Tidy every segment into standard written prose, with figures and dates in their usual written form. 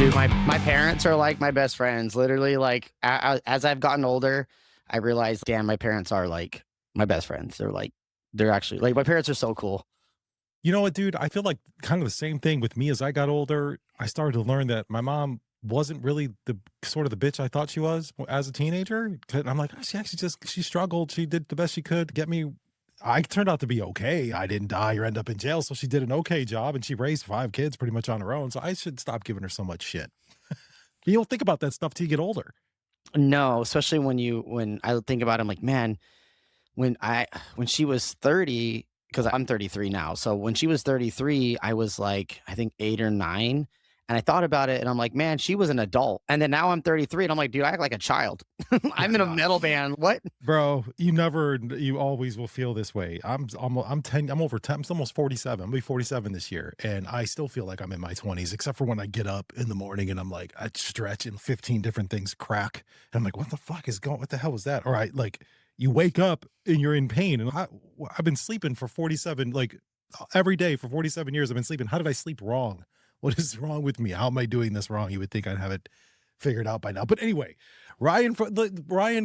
Dude, my parents are like my best friends. Literally, like as I've gotten older, I realized, damn, my parents are like my best friends. They're actually like my parents are so cool. You know what, dude? I feel like kind of the same thing with me as I got older. I started to learn that my mom wasn't really the sort of the bitch I thought she was as a teenager. 'Cause I'm like, "Oh, she actually just she struggled. She did the best she could to get me. I turned out to be okay. I didn't die or end up in jail, so she did an okay job, and she raised 5 kids pretty much on her own. So I should stop giving her so much shit. You don't think about that stuff till you get older. No, especially when I think about it, I'm like, man, when I when she was 30, because I'm 33 now. So when she was 33, I was like, I think 8 or 9. And I thought about it and I'm like, man, she was an adult. And then now I'm 33 and I'm like, dude, I act like a child. I'm Yeah, in a no. metal band. What? Bro, you always will feel this way. I'm 10, I'm over 10, I'm almost 47. I'll be 47 this year, and I still feel like I'm in my 20s, except for when I get up in the morning and I'm like, I stretch and 15 different things crack. And I'm like, what the hell was that? Or I like you wake up and you're in pain. And I've been sleeping for 47, like every day for 47 years. I've been sleeping. How did I sleep wrong? What is wrong with me? How am I doing this wrong? You would think I'd have it figured out by now. But anyway, Ryan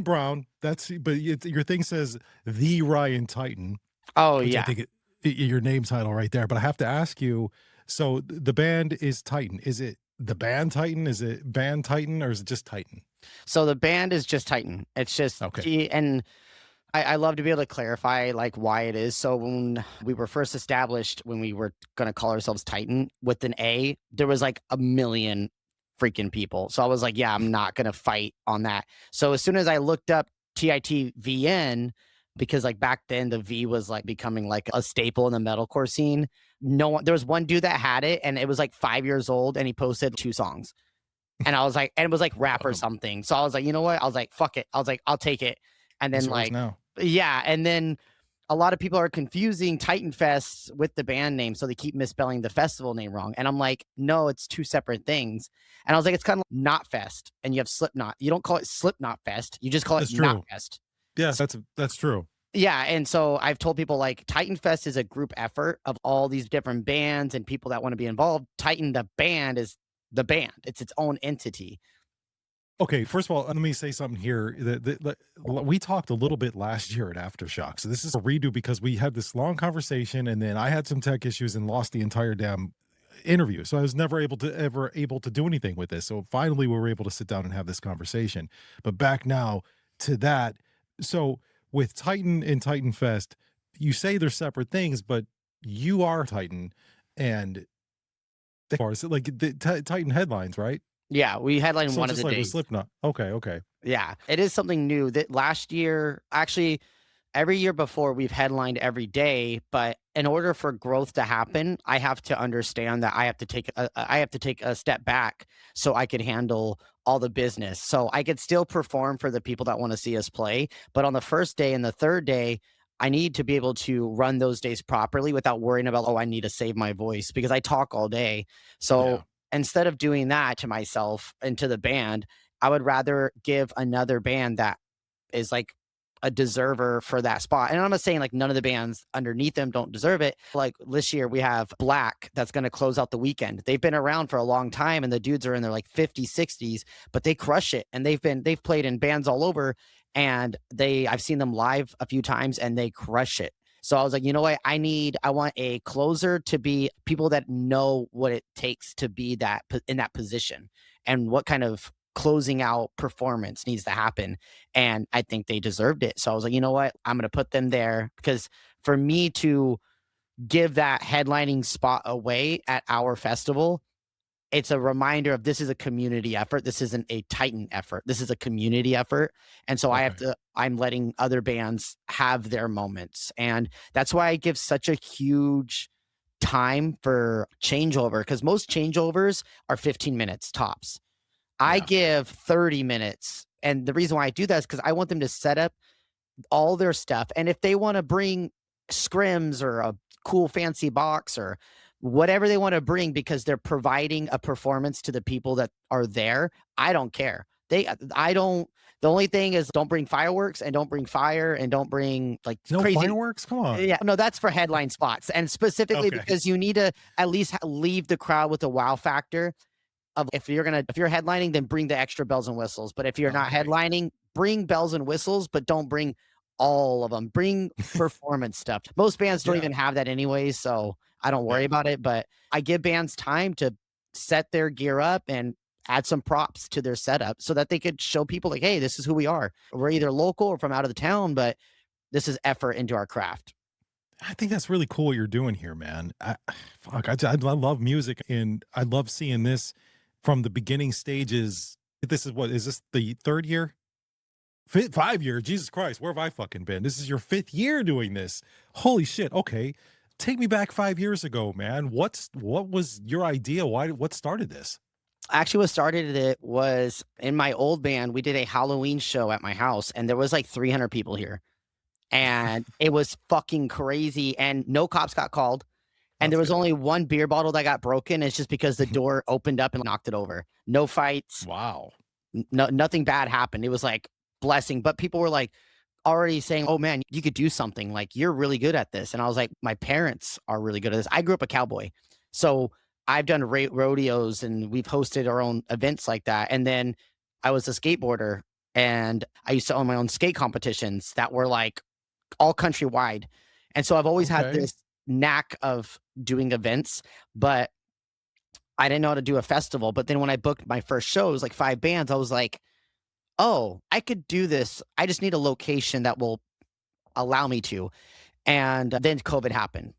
Brown, your thing says the Ryan Titan, Oh, which I yeah. think your name title right there. But I have to ask you, so the band is Titan. Is it the band Titan? Is it band Titan, or is it just Titan? So the band is just Titan. It's just Okay. and I love to be able to clarify like why it is. So when we were first established, when we were gonna call ourselves Titan with an A, there was like a million freaking people. So I was like, yeah, I'm not gonna fight on that. So as soon as I looked up TITVN, because like back then the V was like becoming like a staple in the metalcore scene. No one, there was one dude that had it, and it was like 5 years old, and he posted 2 songs. And I was like, and it was like rap or Welcome. something. So I was like, you know what? I was like, fuck it. I was like, I'll take it. And It's then yours like, now. yeah. And then a lot of people are confusing Titan Fest with the band name. So they keep misspelling the festival name wrong. And I'm like, no, it's two separate things. And I was like, it's kind of like Knot Fest and you have Slipknot. You don't call it Slipknot Fest. You just call it That's Knot true. Fest. Yeah, that's true. Yeah, and so I've told people like Titan Fest is a group effort of all these different bands and people that want to be involved. Titan the band is the band. It's its own entity. Okay, first of all, let me say something here. We talked a little bit last year at Aftershock. So this is a redo because we had this long conversation and then I had some tech issues and lost the entire damn interview. So I was never able to do anything with this. So finally we were able to sit down and have this conversation. But back now to that. So with Titan and Titan Fest, you say they're separate things, but you are Titan and they are so like the Titan headlines, right? Yeah, we headline So one of just the like with days. Slipknot. Okay, okay. Yeah, it is something new that last year, actually, every year before we've headlined every day, but in order for growth to happen, I have to understand that I have to take a step back so I could handle all the business. So I could still perform for the people that want to see us play, but on the first day and the third day, I need to be able to run those days properly without worrying about, oh, I need to save my voice because I talk all day. So Yeah. instead of doing that to myself and to the band, I would rather give another band that is like a deserver for that spot. And I'm not saying like none of the bands underneath them don't deserve it. Like this year we have Black that's going to close out the weekend. They've been around for a long time and the dudes are in their like 50s, 60s, but they crush it. And they've played in bands all over and I've seen them live a few times and they crush it. So I was like, you know what? I want a closer to be people that know what it takes to be in that position and what kind of closing out performance needs to happen. And I think they deserved it. So I was like, you know what? I'm going to put them there because for me to give that headlining spot away at our festival, it's a reminder of this is a community effort. This isn't a Titan effort. This is a community effort. And so Okay. I'm letting other bands have their moments. And that's why I give such a huge time for changeover because most changeovers are 15 minutes tops. I Yeah. give 30 minutes. And the reason why I do that is because I want them to set up all their stuff. And if they want to bring scrims or a cool fancy box or whatever they want to bring because they're providing a performance to the people that are there, I don't care. I don't, the only thing is don't bring fireworks and don't bring fire and don't bring like No crazy. fireworks? Come on. Yeah, no, that's for headline spots. And specifically Okay. because you need to at least leave the crowd with a wow factor of if you're headlining, then bring the extra bells and whistles. But if you're not Okay. headlining, bring bells and whistles, but don't bring all of them. Bring performance stuff. Most bands don't Yeah. even have that anyways, so I don't worry Yeah. about it. But I give bands time to set their gear up and add some props to their setup so that they could show people like, hey, this is who we are. We're either local or from out of the town, but this is effort into our craft. I think that's really cool what you're doing here, man. Fuck, I love music, and I love seeing this from the beginning stages. This is what is this the 3rd year? 5 year? Jesus Christ, where have I fucking been? This is your 5th year doing this. Holy shit. Okay, take me back 5 years ago, man. What was your idea? What started this? Actually, what started it was in my old band, we did a Halloween show at my house, and there was like 300 people here. And it was fucking crazy, and no cops got called, and there That's was good. only 1 beer bottle that got broken. It's just because the door opened up and knocked it over. No fights, Wow. nothing bad happened. It was like blessing, but people were like already saying, "Oh man, you could do something. Like you're really good at this." And I was like, "My parents are really good at this." I grew up a cowboy, so I've done rodeos and we've hosted our own events like that. And then I was a skateboarder, and I used to own my own skate competitions that were like all countrywide. And so I've always had Okay. this knack of doing events, but I didn't know how to do a festival. But then when I booked my first shows, like 5 bands, I was like, "Oh, I could do this. I just need a location that will allow me to." And then COVID happened.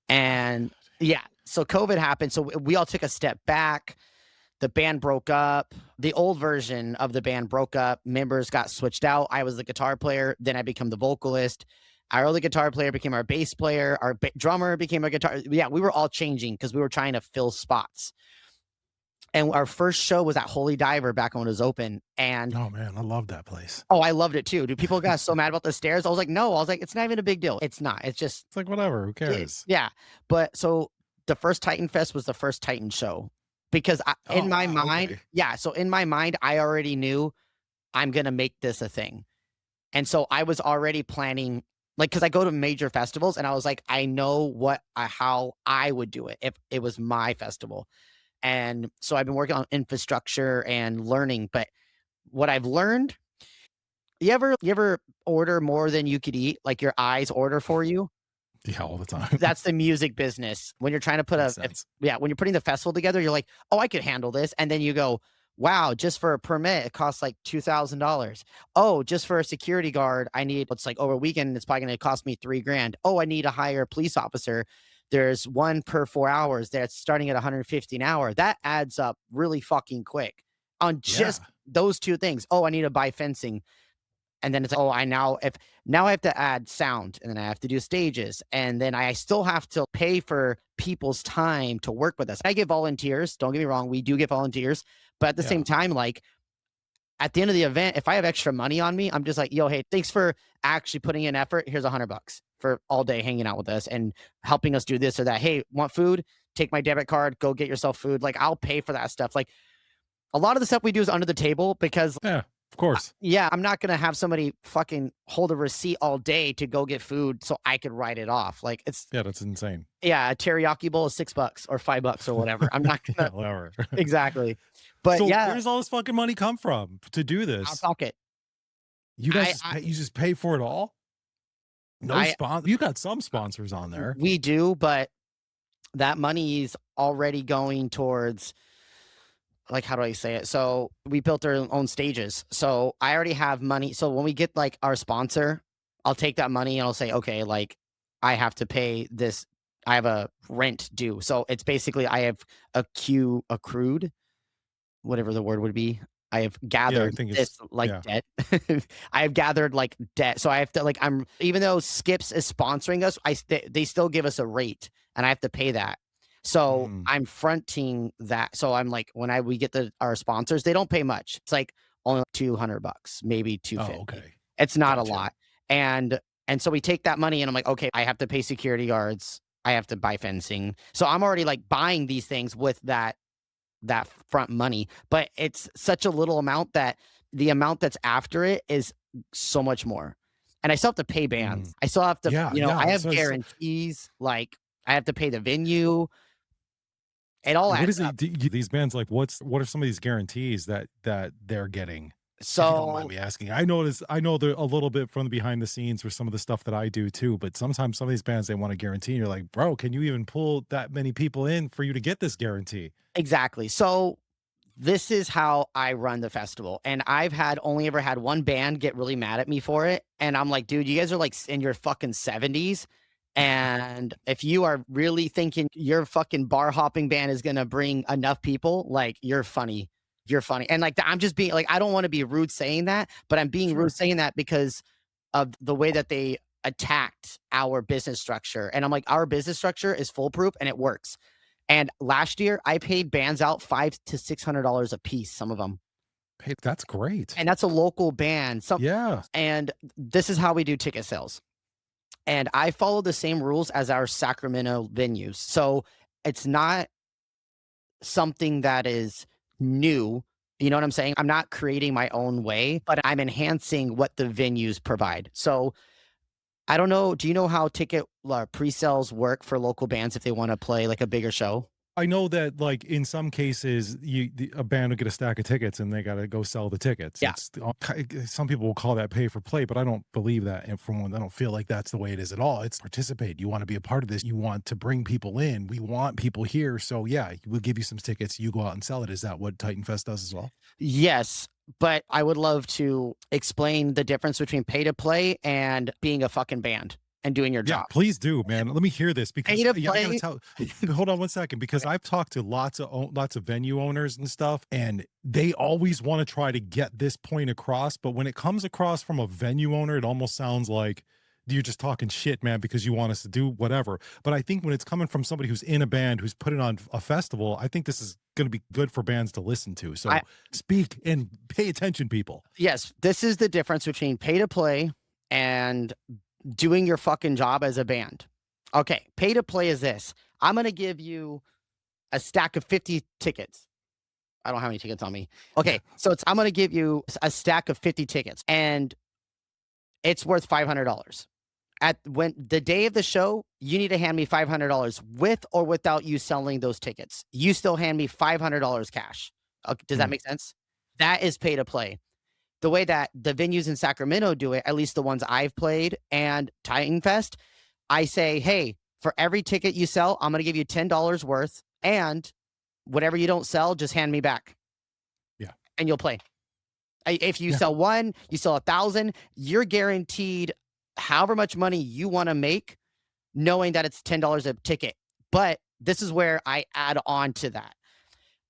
And yeah, so COVID happened. So we all took a step back. The band broke up. The old version of the band broke up. Members got switched out. I was the guitar player. Then I became the vocalist. Our other guitar player became our bass player. Our drummer became our guitar. Yeah, we were all changing because we were trying to fill spots. And our first show was at Holy Diver back when it was open. And Oh man, I love that place. oh, I loved it too. Dude, people got so mad about the stairs. I was like, no, I was like, it's not even a big deal. It's not. It's just It's like whatever, who yeah, cares? yeah. But so the first Titan Fest was the first Titan show because in Oh my wow, mind, okay. yeah. So in my mind, I already knew I'm gonna make this a thing, and so I was already planning, like, because I go to major festivals, and I was like, I know how I would do it if it was my festival, and so I've been working on infrastructure and learning. But what I've learned, you ever order more than you could eat, like your eyes order for you? Yeah, all the time. That's the music business. When you're trying to put Makes a if sense. yeah, when you're putting the festival together, you're like, "Oh, I could handle this," and then you go, "Wow, just for a permit, it costs like $2,000. Oh, just for a security guard, I need it's like over a weekend, it's probably gonna cost me 3 grand. Oh, I need to hire a police officer. There's 1 per 4 hours that's starting at 150 an hour." That adds up really fucking quick on just Yeah. those 2 things. "Oh, I need to buy fencing." And then it's like, oh, now I have to add sound, and then I have to do stages, and then I still have to pay for people's time to work with us. I get volunteers, don't get me wrong, we do get volunteers, but at the Yeah. same time, like, at the end of the event, if I have extra money on me, I'm just like, "Yo, hey, thanks for actually putting in effort. Here's $100 for all day hanging out with us and helping us do this or that. Hey, want food? Take my debit card, go get yourself food." Like, I'll pay for that stuff. Like, a lot of the stuff we do is under the table because Yeah, of course. yeah, I'm not gonna have somebody fucking hold a receipt all day to go get food so I could write it off. Like it's Yeah, that's insane. yeah, a teriyaki bowl is $6 or $5 or whatever. I'm not Yeah, gonna whatever. exactly. But So where yeah, does all this fucking money come from to do out of this? pocket. You guys I just I pay for it all? No I spon you got some sponsors on there. we do, but that money's already going towards like how do I say it? So we built our own stages. So I already have money. So when we get like our sponsor, I'll take that money and I'll say, okay, like I have to pay this. I have a rent due. So it's basically I have a queue accrued, whatever the word would be. I have Yeah, I gathered think this it's like yeah. debt. I have gathered like debt. So I have to like I'm even though Skips is sponsoring us, they still give us a rate and I have to pay that. So Mm. I'm fronting that. So I'm like when we get our sponsors, they don't pay much. It's like only $200, maybe Oh, 250. okay. It's not a Gotcha. lot. And and so we take that money and I'm like, okay, I have to pay security guards. I have to buy fencing. So I'm already like buying these things with that front money, but it's such a little amount that the amount that's after it is so much more. And I still have to pay Mm. bands. I still have to, Yeah, I yeah, have so guarantees, like I have to pay the venue. It all What adds is up. it these bands, like, what are some of these guarantees that they're getting? If you don't mind So me asking. I know they're a little bit from the behind the scenes for some of the stuff that I do too, but sometimes some of these bands, they want a guarantee, and you're like, "Bro, can you even pull that many people in for you to get this guarantee?" exactly. So this is how I run the festival, and I've had only ever had one band get really mad at me for it, and I'm like, "Dude, you guys are, like, in your fucking 70s, and if you are really thinking your fucking bar hopping band is gonna bring enough people, like, you're funny. You're funny." And, like, I'm just being like, I don't wanna be rude saying that, but I'm being rude Sure. saying that because of the way that they attacked our business structure, and I'm like, "Our business structure is foolproof, and it works." And last year, I paid bands out $500 to $600 a piece, some of them, Hey, that's great. and that's a local band, some Yeah. and this is how we do ticket sales, and I follow the same rules as our Sacramento venues, so it's not something that is new, you know what I'm saying? I'm not creating my own way, but I'm enhancing what the venues provide. So, I don't know, do you know how ticket, pre-sales work for local bands if they wanna play, like, a bigger show? I know that, like, in some cases, a band will get a stack of tickets and they gotta go sell the tickets. Yeah. It's all some people will call that pay for play, but I don't believe that, and for one, I don't feel like that's the way it is at all. It's participate. You wanna be a part of this. You want to bring people in. We want people here, so, yeah, we'll give you some tickets. You go out and sell it. Is that what Titan Fest does as well? Yes, but I would love to explain the difference between pay to play and being a fucking band and doing your Yeah, job. please do, man. Let me hear this Pay because to yeah, I gotta play. tell hold on one second because Okay. I've talked to lots of venue owners and stuff, and they always want to try to get this point across. But when it comes across from a venue owner, it almost sounds like you're just talking shit, man, because you want us to do whatever. But I think when it's coming from somebody who's in a band who's putting on a festival, I think this is going to be good for bands to listen to. I So speak and pay attention, people. yes, this is the difference between pay to play and doing your fucking job as a band. Okay, pay to play is this. I'm gonna give you a stack of 50 tickets. I don't have any tickets on me. Okay, so I'm gonna give you a stack of 50 tickets, and it's worth $500. At when the day of the show, you need to hand me $500 with or without you selling those tickets. You still hand me $500 cash. Does that Mm, make sense? That is pay to play. The way that the venues in Sacramento do it, at least the ones I've played and Titan Fest, I say, "Hey, for every ticket you sell, I'm gonna give you $10 worth, and whatever you don't sell, just hand me back, yeah, and you'll play." If you yeah, sell one, you sell 1,000, you're guaranteed however much money you wanna make, knowing that it's $10 a ticket. But this is where I add on to that.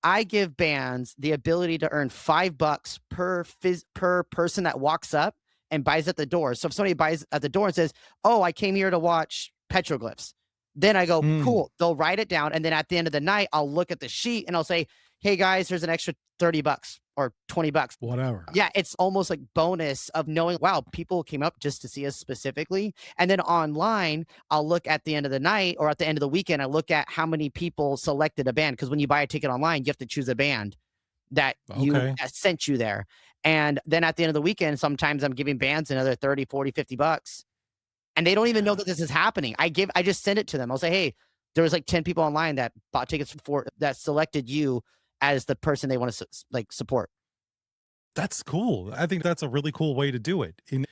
I give bands the ability to earn $5 per person that walks up and buys at the door. So if somebody buys at the door and says, "Oh, I came here to watch petroglyphs," then I go, mm, "Cool." They'll write it down, and then at the end of the night, I'll look at the sheet and I'll say, "Hey guys, here's an extra $30 or $20." whatever. Yeah, it's almost like bonus of knowing, wow, people came up just to see us specifically. And then online, I'll look at the end of the night or at the end of the weekend, I look at how many people selected a band. Because when you buy a ticket online, you have to choose a band Okay. that sent you there. And then at the end of the weekend, sometimes I'm giving bands another 30, 40, $50. And they don't even know Yeah. that this is happening. I just send it to them. I'll say, hey, there was like 10 people online that bought tickets for that selected you as the person they want to like support. That's cool. I think that's a really cool way to do it. And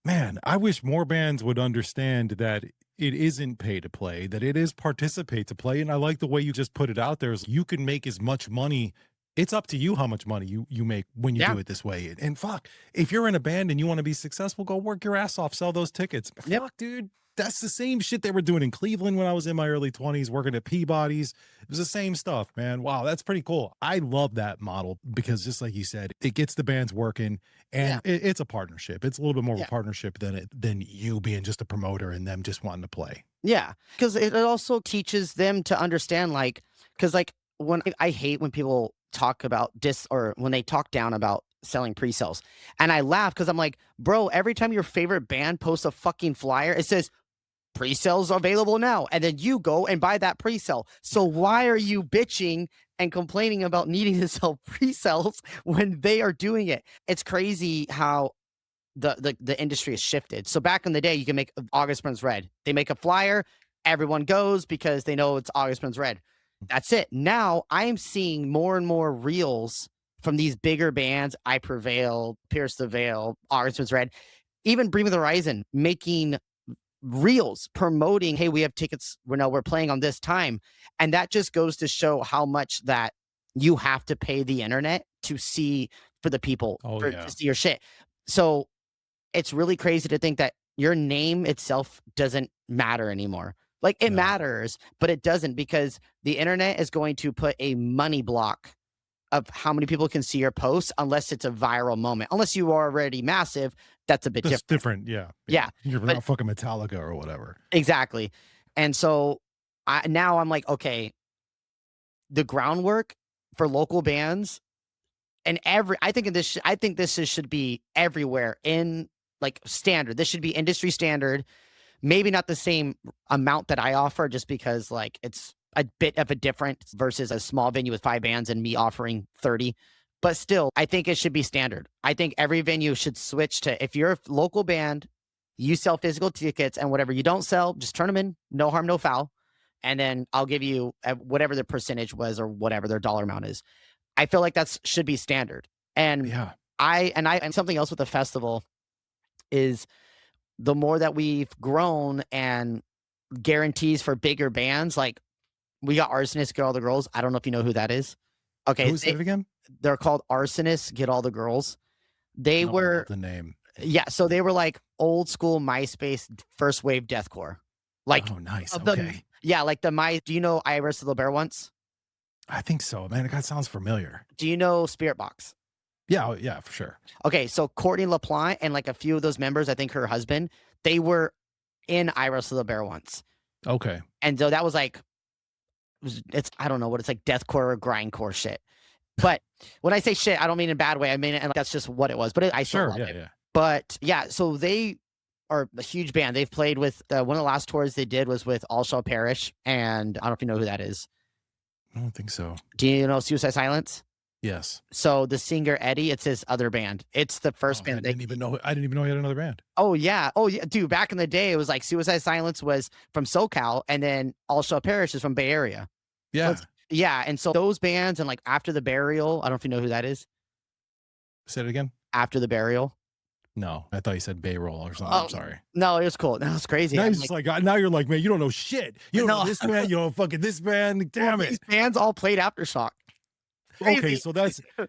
man, I wish more bands would understand that it isn't pay to play, that it is participate to play. And I like the way you just put it out there is you can make as much money. It's up to you how much money you make when you Yeah. do it this way. And fuck, if you're in a band and you want to be successful, go work your ass off, sell those tickets. Yep. Fuck, dude. That's the same shit they were doing in Cleveland when I was in my early 20s, working at Peabody's. It was the same stuff, man. Wow, that's pretty cool. I love that model because just like you said, it gets the bands working Yeah. and it's a partnership. It's a little bit more of a Yeah. partnership than you being just a promoter and them just wanting to play. Yeah, because it also teaches them to understand, like, because like when I hate when people talk about dis or when they talk down about selling pre-sales, and I laugh because I'm like, bro, every time your favorite band posts a fucking flyer, it says pre-sales are available now, and then you go and buy that pre-sale. So why are you bitching and complaining about needing to sell pre-sales when they are doing it? It's crazy how the industry has shifted. So back in the day, you can make August Burns Red. They make a flyer, everyone goes because they know it's August Burns Red. That's it. Now I'm seeing more and more reels from these bigger bands, I Prevail, Pierce the Veil, August Was Red, even Bring Me the Horizon, making reels promoting, "Hey, we have tickets. We're playing on this time." And that just goes to show how much that you have to pay the internet to see for the people, Oh for to yeah. see your shit. So it's really crazy to think that your name itself doesn't matter anymore. Like, it No. matters, but it doesn't, because the internet is going to put a money block of how many people can see your posts unless it's a viral moment. Unless you are already massive, that's a bit That's different. different. Yeah. Yeah. Yeah, You're but not fucking Metallica or whatever. exactly. And so now I'm like, okay, the groundwork for local bands and I think should be everywhere in, like, standard. This should be industry standard. Maybe not the same amount that I offer, just because, like, it's a bit of a difference versus a small venue with 5 bands and me offering 30. But still, I think it should be standard. I think every venue should switch to, if you're a local band, you sell physical tickets, and whatever you don't sell, just turn them in, no harm, no foul, and then I'll give you, whatever the percentage was or whatever their dollar amount is. I feel like that's should be standard. And Yeah. and something else with the festival is, the more that we've grown and guarantees for bigger bands, like, we got Arsonists, Get All the Girls. I don't know if you know who that is. Okay, Who said it again? they're called Arsonists, Get All the Girls. They No, I love were the name. Yeah, so they were like old school MySpace first wave deathcore. Like, Oh, nice. of the Okay. yeah, like the my do you know Iris the Bear once? I think so, man. That sounds familiar. Do you know Spirit Box? Yeah. Oh, yeah, for sure. Okay, so Courtney LaPlante and, like, a few of those members, I think her husband, they were in Iris the Bear once. Okay. And so that was like, it's, I don't know what it's like, deathcore or grindcore shit. But when I say shit, I don't mean in a bad way. I mean, and that's just what it was. But I still Sure. love Yeah. it. Yeah. But yeah, so they are a huge band. They've played with, one of the last tours they did was with All Shall Perish, and I don't know if you know who that is. I don't think so. Do you know Suicide Silence? Yes. So the singer Eddie, it's his other band. It's the Oh, first I band they. didn't even know. I didn't even know he had another band. Oh yeah, dude. Back in the day, it was like Suicide Silence was from SoCal, and then All Shall Perish is from Bay Area. So Yeah. it's, yeah, and so those bands, and like After the Burial, I don't know if you know who that is. Say it again. After the Burial. No, I thought you said Bayroll or something. I'm Oh, sorry. no, it was cool. No, it's crazy. Now I'm he's just like, like, now you're like, man, you don't know shit. You don't know no, this man. You don't fucking this band. well, Damn these it. bands all played Aftershock. Okay, Crazy. so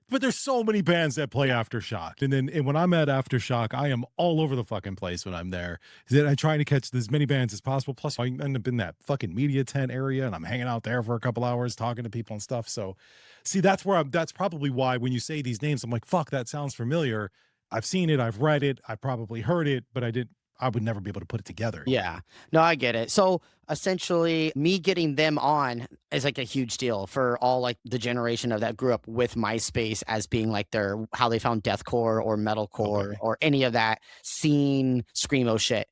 but there's so many bands that play Aftershock, and when I'm at Aftershock, I am all over the fucking place when I'm there. Then I'm trying to catch as many bands as possible. Plus, I end up in that fucking media tent area, and I'm hanging out there for a couple hours talking to people and stuff. So, see, that's where I'm. That's probably why when you say these names, I'm like, fuck, that sounds familiar. I've seen it, I've read it, I probably heard it, but I did. I would never be able to put it together. Yeah. No, I get it. So essentially, me getting them on is like a huge deal for all, like, the generation of that grew up with MySpace as being like their, how they found deathcore or metalcore Okay. or any of that scene screamo shit.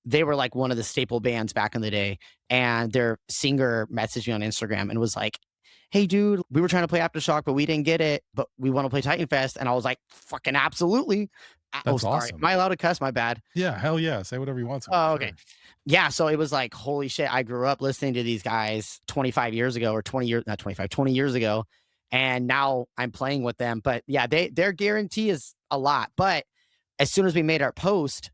They were like one of the staple bands back in the day. And their singer messaged me on Instagram and was like, "Hey, dude, we were trying to play Aftershock, but we didn't get it. But we want to play Titan Fest." And I was like, "Fucking absolutely." Oh, That's sorry. Am awesome. I allowed to cuss? My bad. Yeah, hell yeah. Say whatever you want to. Oh, okay. Sure. Yeah, so it was like, holy shit, I grew up listening to these guys 25 years ago, or 20 years, not 25, 20 years ago, and now I'm playing with them. But yeah, their guarantee is a lot. But as soon as we made our post,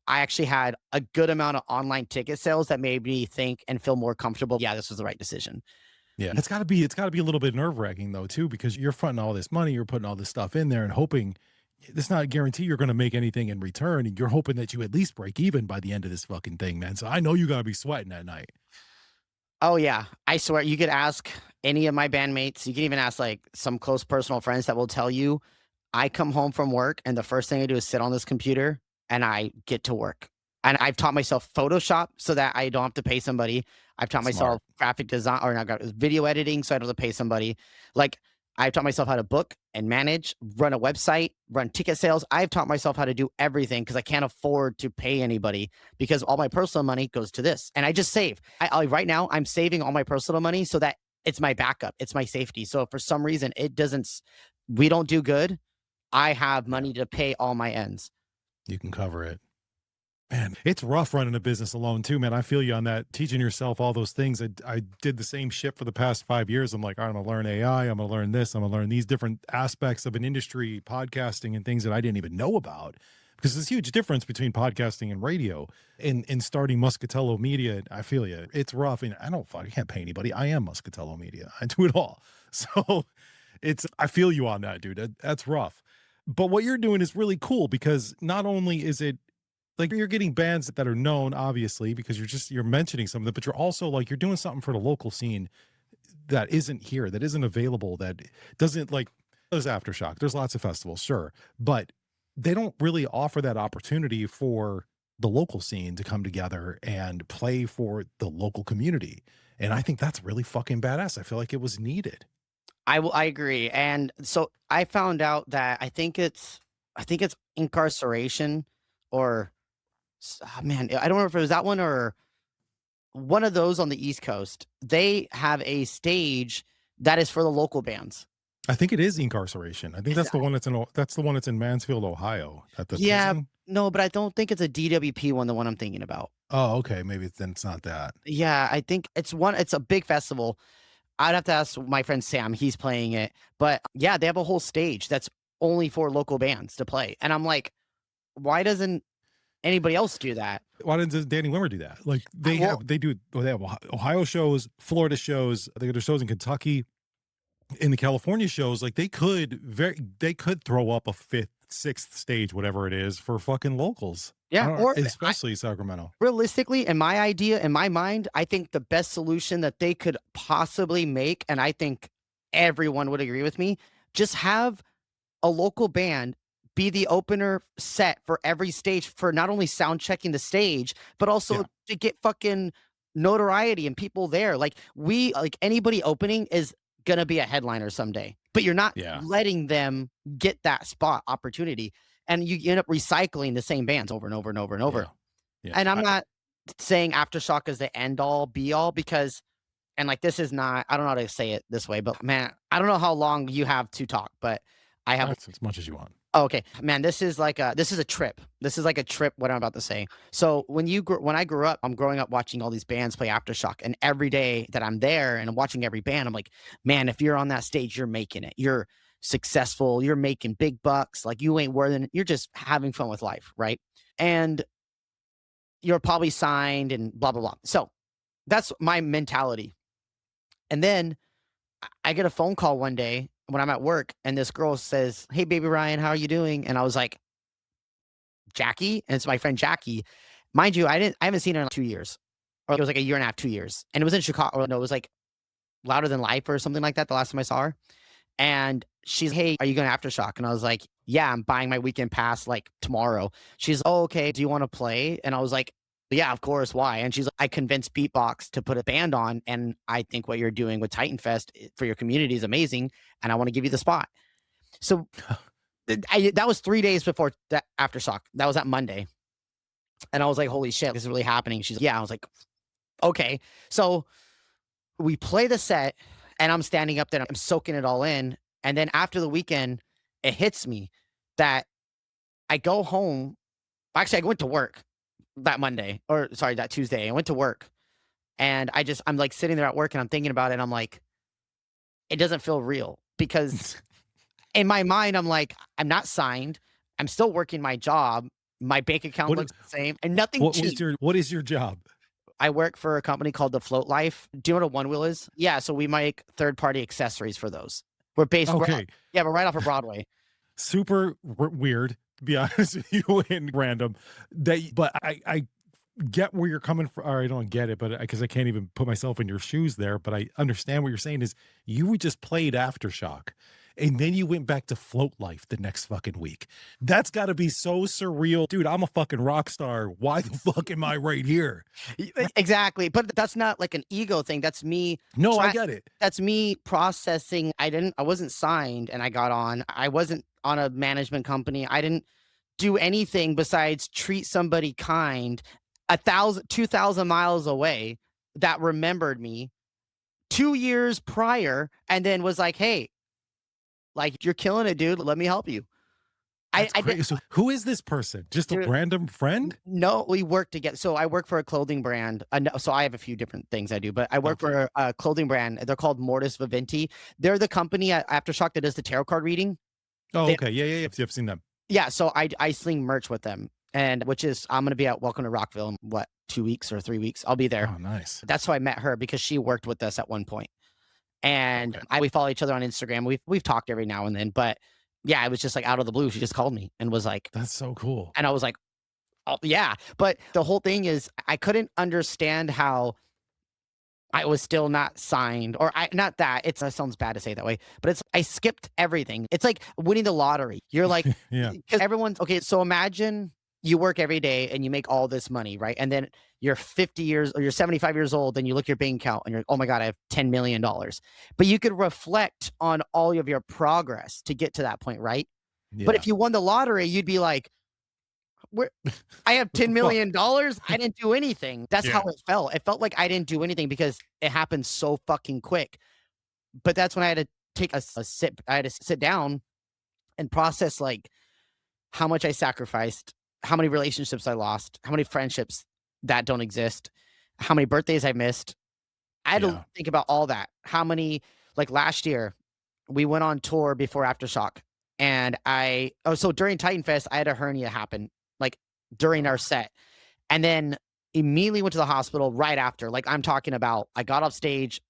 I actually had a good amount of online ticket sales that made me think and feel more comfortable. Yeah, this was the right decision. Yeah, it's gotta be a little bit nerve-wracking though too, because you're fronting all this money, you're putting all this stuff in there and hoping it's not a guarantee you're gonna make anything in return. And you're hoping that you at least break even by the end of this fucking thing, man. So I know you gotta be sweating that night. Oh yeah, I swear you could ask any of my bandmates. You can even ask, like, some close personal friends that will tell you, I come home from work and the first thing I do is sit on this computer and I get to work. And I've taught myself Photoshop so that I don't have to pay somebody. I've taught myself Smart. graphic design, or not, video editing, so I don't have to pay somebody. Like, I've taught myself how to book and manage, run a website, run ticket sales. I've taught myself how to do everything because I can't afford to pay anybody, because all my personal money goes to this. And I just save. Right now, I'm saving all my personal money so that it's my backup, it's my safety. So if for some reason it doesn't, we don't do good, I have Yeah, money to pay all my ends. you can cover it. Man, it's rough running a business alone too, man. I feel you on that. Teaching yourself all those things. I did the same shit for the past 5 years. I'm like, "All right, I'm gonna learn AI. I'm gonna learn this. I'm gonna learn these different aspects of an industry, podcasting, and things that I didn't even know about." Because there's a huge difference between podcasting and radio. In starting Muscatello Media, I feel you. It's rough, and I can't pay anybody. I am Muscatello Media. I do it all. So I feel you on that, dude. That's rough. But what you're doing is really cool because not only is it like you're getting bands that are known, obviously, because you're mentioning some of them, but you're also like you're doing something for the local scene that isn't here, that isn't available, that doesn't like there's Aftershock. There's lots of festivals, sure, but they don't really offer that opportunity for the local scene to come together and play for the local community. And I think that's really fucking badass. I feel like it was needed. I agree, and so I found out that I think it's incarceration or man, I don't know if it was that one or one of those on the East Coast. They have a stage that is for the local bands. I think it is incarceration. I think Is that's the one that's in Mansfield, Ohio, at the Yeah, prison. no, but I don't think it's a DWP one, the one I'm thinking about. Oh, okay, maybe then it's not that. Yeah, I think it's a big festival. I'd have to ask my friend Sam, he's playing it, but yeah, they have a whole stage that's only for local bands to play, and I'm like, "Why doesn't anybody else do that?" Why didn't Danny Wimmer do that? Like Well, they have Ohio shows, Florida shows, they got shows in Kentucky, in the California shows, like they could throw up a fifth, sixth stage, whatever it is, for fucking locals. I yeah, don't or especially Sacramento. realistically, in my idea, in my mind, I think the best solution that they could possibly make, and I think everyone would agree with me, just have a local band be the opener set for every stage for not only sound checking the stage, but also Yeah, to get fucking notoriety and people there. Like anybody opening is gonna be a headliner someday, but you're not yeah, letting them get that spot opportunity. And you end up recycling the same bands over and over and over and over. yeah, yeah. And I'm not saying Aftershock is the end all be all because and like this is not I don't know how to say it this way, but man, I don't know how long you have to talk, but I have That's as much as you want. oh, okay. Man, this is a trip. This is like a trip what I'm about to say. So when I grew up, I'm growing up watching all these bands play Aftershock and every day that I'm there and I'm watching every band, I'm like, "Man, if you're on that stage, you're making it. You're successful. You're making big bucks. Like you ain't worth it. You're just having fun with life, right?" And you're probably signed and blah blah blah. So, that's my mentality. And then I get a phone call one day when I'm at work and this girl says, "Hey baby Ryan, how are you doing?" And I was like, "Jackie?" And it's my friend Jackie. Mind you, I haven't seen her in like 2 years. Or it was like a year and a half, 2 years. And it was in Chicago. Or no, it was like Louder Than Life or something like that the last time I saw her. And she's, "Hey, are you going to Aftershock?" And I was like, "Yeah, I'm buying my weekend pass like tomorrow." She's, "Oh, okay. Do you want to play?" And I was like, "Yeah, of course. Why?" And she's like, "I convinced Beatbox to put a band on. And I think what you're doing with Titan Fest for your community is amazing. And I want to give you the spot." So that was 3 days before that Aftershock. That was that Monday. And I was like, "Holy shit, this is really happening." She's like, "Yeah." I was like, "Okay." So we play the set and I'm standing up there, I'm soaking it all in. And then after the weekend, it hits me that I go home. Actually, I went to work that Monday, or sorry, that Tuesday. I went to work and I'm like sitting there at work and I'm thinking about it. And I'm like, it doesn't feel real because in my mind, I'm like, I'm not signed. I'm still working my job. My bank account What looks the same and nothing changed. what is your job? I work for a company called the Float Life. Do you know what a one wheel is? Yeah, so we make third party accessories for those. We're Okay, yeah, we're right off of Broadway. super weird, to be honest with you, and random. But I get where you're coming from, or I don't get it, but because I can't even put myself in your shoes there, but I understand what you're saying is you just played Aftershock and then you went back to Float Life the next fucking week. That's got to be so surreal. Dude, I'm a fucking rock star. Why the fuck am I right here? Exactly, but that's not like an ego thing. No, I try get it. that's me processing. I wasn't signed and I got on. I wasn't on a management company. I didn't do anything besides treat somebody kind 2,000 miles away that remembered me 2 years prior and then was like, "Hey, like, you're killing it, dude. Let me help you." I That's I did crazy. So who is this person? Just a dude, random friend? no, we work together. So I work for a clothing brand. No, so I have a few different things I do, but I work Okay. for a clothing brand. They're called Mortis Viventi. They're the company at Aftershock that does the tarot card reading. Oh, They okay. Yeah, yeah, yeah. I've seen them. Yeah, so I sling merch with them, and which is I'm gonna be at Welcome to Rockville in what, 2 weeks or 3 weeks? I'll be there. Oh, nice. That's how I met her because she worked with us at one point, and Okay. I we follow each other on Instagram. We've talked every now and then, but yeah, it was just like out of the blue. She just called me and was like, That's so cool. and I was like, "Oh, yeah." But the whole thing is I couldn't understand how I was still not signed, or I not that, it's that sounds bad to say it that way, but it's I skipped everything. It's like winning the lottery. You're like, Yeah. because everyone's okay, so imagine you work every day and you make all this money, right? And then you're 50 years or you're 75 years old and you look at your bank account and you're, "Oh my god, I have $10,000,000." But you could reflect on all of your progress to get to that point, right? But Yeah. if you won the lottery, you'd be like, "Where I have What the fuck? $10,000,000. I didn't do anything." That's how Yeah. it felt. It felt like I didn't do anything because it happened so fucking quick. But that's when I had to take a sit I had to sit down and process, like, how much I sacrificed, how many relationships I lost, how many friendships that don't exist, how many birthdays I missed. I had to Yeah. think about all that. How many like, last year, we went on tour before Aftershock, and so during Titan Fest, I had a hernia happen, like, during our Oh, set. And then immediately went to the hospital right after. Like, I'm talking about I got off stage,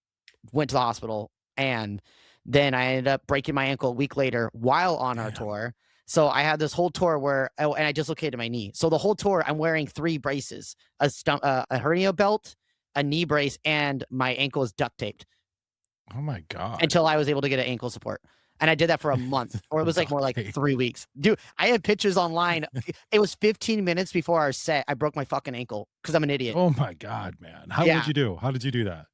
went to the hospital, and then I ended up breaking my ankle a week later while on our damn. tour. So I had this whole tour where and I dislocated my knee. So the whole tour, I'm wearing 3 braces, a hernia belt, a knee brace, and my ankle is duct taped Oh my god. until I was able to get an ankle support. And I did that for a month, or it was, like, more Duct like tape. 3 weeks. Dude, I have pictures online. It was 15 minutes before our set, I broke my fucking ankle because 'cause I'm an idiot. Oh my god, man. How would Yeah. you do? How did you do that?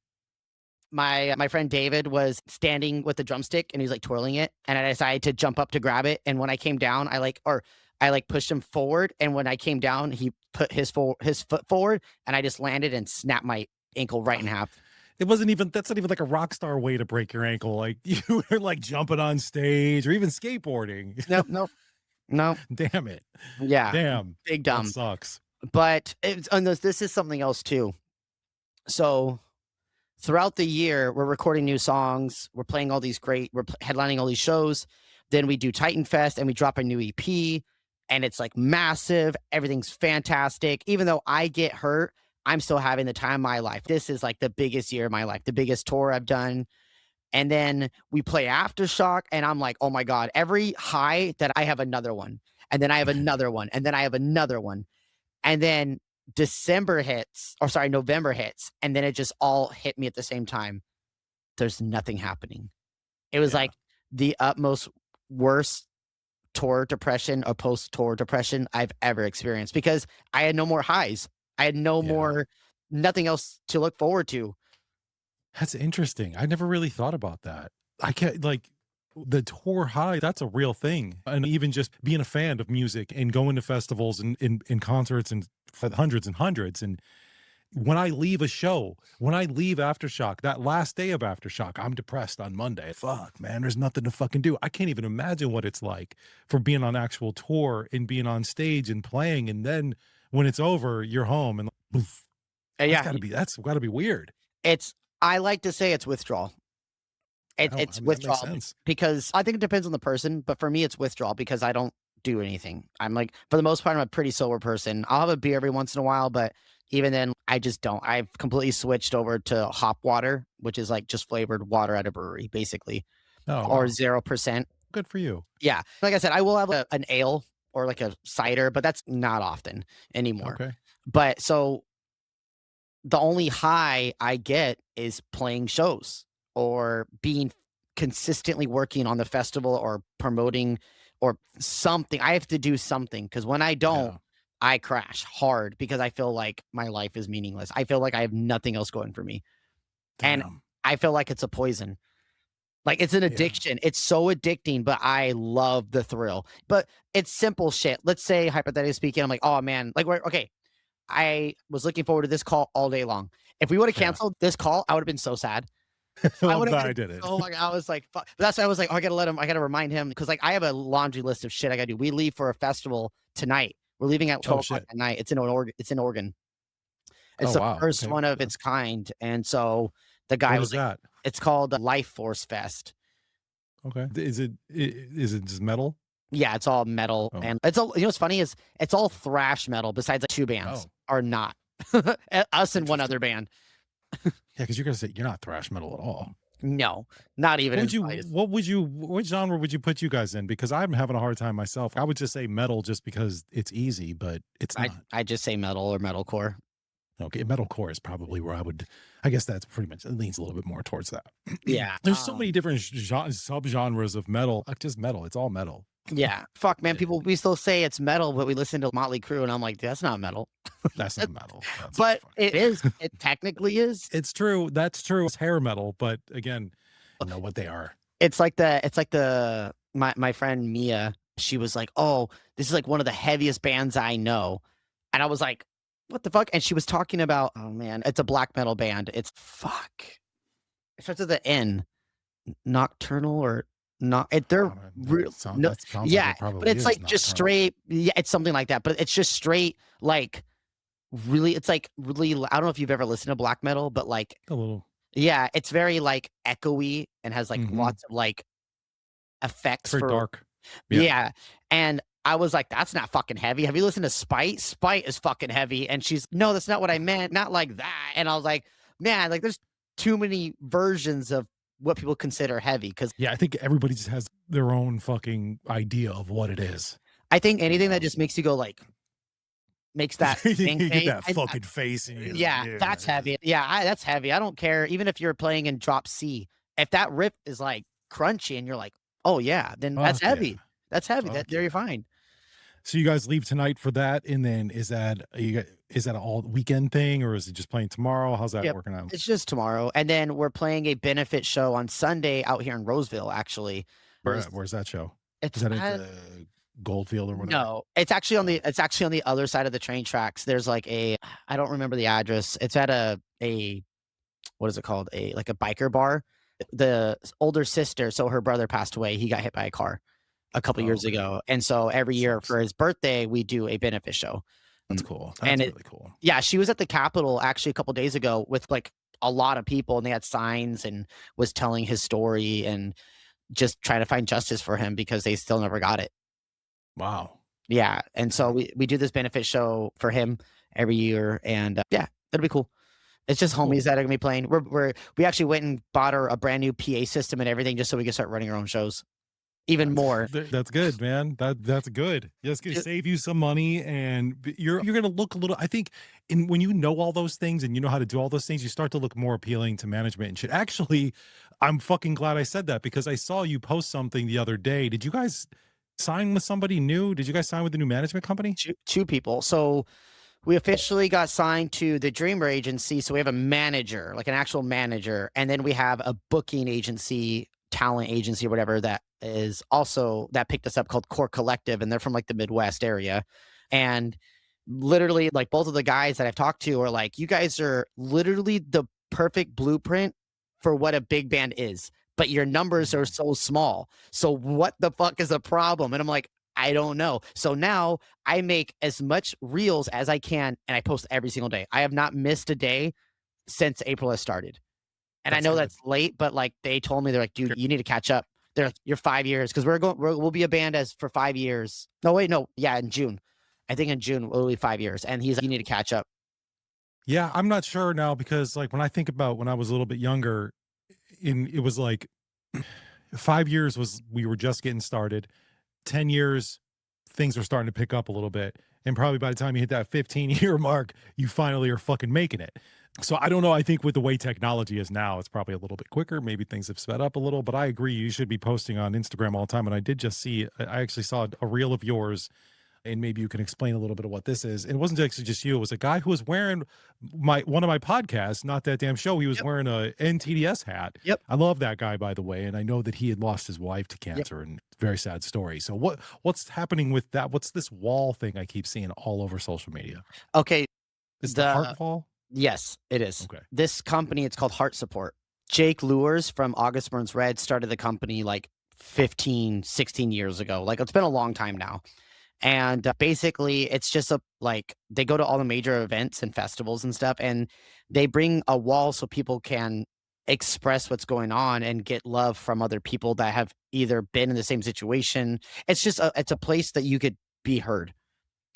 My friend David was standing with the drumstick, and he was, like, twirling it, and I decided to jump up to grab it, and when I came down, I, like, pushed him forward, and when I came down, he put his foot forward, and I just landed and snapped my ankle right in half. It wasn't even that's not even like a rock star way to break your ankle. Like you were like jumping on stage or even skateboarding. Nope, nope, nope. Damn it. Yeah, Damn. big That dumb. sucks. But it's and this is something else too. So throughout the year, we're recording new songs. We're headlining all these shows. Then we do Titan Fest and we drop a new EP and it's like massive. Everything's fantastic. Even though I get hurt, I'm still having the time of my life. This is like the biggest year of my life, the biggest tour I've done. And then we play Aftershock and I'm like, oh my God, every high that I have another one. And then I have another one. And then I have another one. And then December hits, or sorry, November hits, and then it just all hit me at the same time. There's nothing happening. It was Yeah. like the utmost worst tour depression or post-tour depression I've ever experienced because I had no more highs. I had no Yeah. more nothing else to look forward to. That's interesting. I never really thought about that. I can't like the tour high, that's a real thing. And even just being a fan of music and going to festivals and concerts and for hundreds and hundreds. And when I leave a show, when I leave Aftershock, that last day of Aftershock, I'm depressed on Monday. Fuck, man, there's nothing to fucking do. I can't even imagine what it's like for being on actual tour and being on stage and playing. And then when it's over, you're home and poof, Yeah, that's gotta be weird. it's I like to say it's withdrawal. Oh, I It's mean, that makes withdrawal sense. because I think it depends on the person, but for me, it's withdrawal because I don't do anything. I'm like, for the most part, I'm a pretty sober person. I'll have a beer every once in a while, but even then, I just don't. I've completely switched over to hop water, which is like just flavored water at a brewery, basically, Oh, or wow. 0%. Good for you. Yeah. Like I said, I will have an ale or like a cider, but that's not often anymore. Okay. But so the only high I get is playing shows or being consistently working on the festival or promoting or something. I have to do something because when I don't, Yeah. I crash hard because I feel like my life is meaningless. I feel like I have nothing else going for me. And Damn. I feel like it's a poison. Like it's an Yeah. addiction. It's so addicting, but I love the thrill. But it's simple shit. Let's say, hypothetically speaking, I'm like, oh man, like, okay, I was looking forward to this call all day long. If we would have Yeah. canceled this call, I would have been so sad. I I'm would have glad been I did it. so like, I was like, fuck. But that's why I was like, oh, I gotta remind him because like I have a laundry list of shit I gotta do. We leave for a festival tonight. We're leaving at Oh 12 o'clock shit. at night. It's in Oregon. Oh It's the wow. first Okay. one of its kind. And so the guy What was is like, that? it's called the Life Force Fest. Okay. Is it just metal? Yeah, it's all metal. Oh. And it's all, you know what's funny is it's all thrash metal besides like two bands Oh, are not. Us and one interesting. other band. Yeah, because you're gonna say you're not thrash metal at all. No, not even in the slightest. What genre would you put you guys in? Because I'm having a hard time myself. I would just say metal just because it's easy, but it's not. I just say metal or metalcore. Okay, metalcore is probably where I guess that's pretty much, it leans a little bit more towards that. Yeah. There's so many different subgenres of metal, like just metal. It's all metal. Yeah. Fuck, man. Yeah, People, we still say it's metal, but we listen to Motley Crue, and I'm like, that's not metal. that's not metal. That's But fucking. it is. It technically is. It's true. That's true. It's hair metal, but again, you know what they are. It's like my friend Mia, she was like, "Oh, this is like one of the heaviest bands I know." And I was like, "What the fuck?" And she was talking about, oh man, it's a black metal band. It's fuck. It starts with the N. Nocturnal or not they're real no, That sounds like yeah, it but probably it's is like just nocturnal. straight, yeah, it's something like that, but it's just straight, like, really it's like really I don't know if you've ever listened to black metal, but, like, A little. yeah, it's very, like, echoey and has, like, Mhm. lots of, like, It's effects very for dark. Yeah. yeah, and I was like, "That's not fucking heavy. Have you listened to Spite? Spite is fucking heavy," and she's, "No, that's not what I meant, not like that," and I was like, "Man, like, there's too many versions of what people consider heavy because Yeah, I think everybody just has their own fucking idea of what it is, I think you anything that know? just makes you go, like makes that think You get face, that fucking face and you're like, yeah, that's "Yeah." heavy. Yeah, that's heavy. I don't care even if you're playing in drop C. If that riff is, like, crunchy and you're like, "Oh, yeah," then that's Fuck yeah. heavy. That's heavy. That Fuck there you're yeah. fine. So you guys leave tonight for that, and then is that an all weekend thing, or is it just playing tomorrow? How's that Yep. working out? It's just tomorrow, and then we're playing a benefit show on Sunday out here in Roseville, actually. Was Where's that show? Is it's that at at the Goldfield or whatever? no, Oh, it's actually on the other side of the train tracks. There's, like, a I don't remember the address. It's at a what is it called? A like a biker bar. The older sister, so her brother passed away. He got hit by a car a couple oh, years okay. ago, and so every year Sucks. for his birthday, we do a benefit show. That's Mm, cool. and That's it really cool. yeah, she was at the Capitol actually a couple days ago with, like, a lot of people, and they had signs and was telling his story and just trying to find justice for him because they still never got it. Wow. Yeah, and so Damn. we do this benefit show for him every year, and, yeah, it'll be cool. It's just That's homies cool. that are gonna be playing. We actually went and bought her a brand new PA system and everything just so we could start running our own shows even more. That's good, man. That's good. That's gonna Ju save you some money, and you're gonna look a little. I think, in when you know all those things and you know how to do all those things, you start to look more appealing to management and shit. Actually, I'm fucking glad I said that because I saw you post something the other day. Did you guys sign with somebody new? Did you guys sign with a new management company? 2 people. So, we officially got signed to the Dreamer agency, so we have a manager, like an actual manager, and then we have a booking agency, talent agency, or whatever that is also that picked us up called Core Collective, and they're from, like, the Midwest area, and literally, like, both of the guys that I've talked to are like, "You guys are literally the perfect blueprint for what a big band is, but your numbers are Mm. so small. So what the fuck is the problem?" And I'm like, "I don't know." So now I make as much reels as I can, and I post every single day. I have not missed a day since April has started. And I That's know good. that's late, but, like, they told me, they're like, "Dude, you need to catch up." They're like, "You're 5 years because we'll be a band as for 5 years." No, wait, no, yeah, in June. I think in June, we'll be 5 years, and he's like, "You need to catch up." Yeah, I'm not sure now because like when I think about when I was a little bit younger, it was like 5 years was we were just getting started. 10 years, things are starting to pick up a little bit. And probably by the time you hit that 15-year mark, you finally are fucking making it. So I don't know. I think with the way technology is now, it's probably a little bit quicker. Maybe things have sped up a little, but I agree. You should be posting on Instagram all the time. And I did just see, I actually saw a reel of yours, and maybe you can explain a little bit of what this is. And it wasn't actually just you. It was a guy who was wearing one of my podcasts, not that damn show. He was Yep, wearing a NTDS hat. yep, I love that guy, by the way. And I know that he had lost his wife to yep. cancer, and very sad story. So what's happening with that? What's this wall thing I keep seeing all over social media? Okay, Is the heart the wall? yes, it is. Okay. This company, it's called Heart Support. Jake Lures from August Burns Red started the company like 15, 16 years ago. Like it's been a long time now. And basically, it's just a like they go to all the major events and festivals and stuff, and they bring a wall so people can express what's going on and get love from other people that have either been in the same situation. It's a place that you could be heard.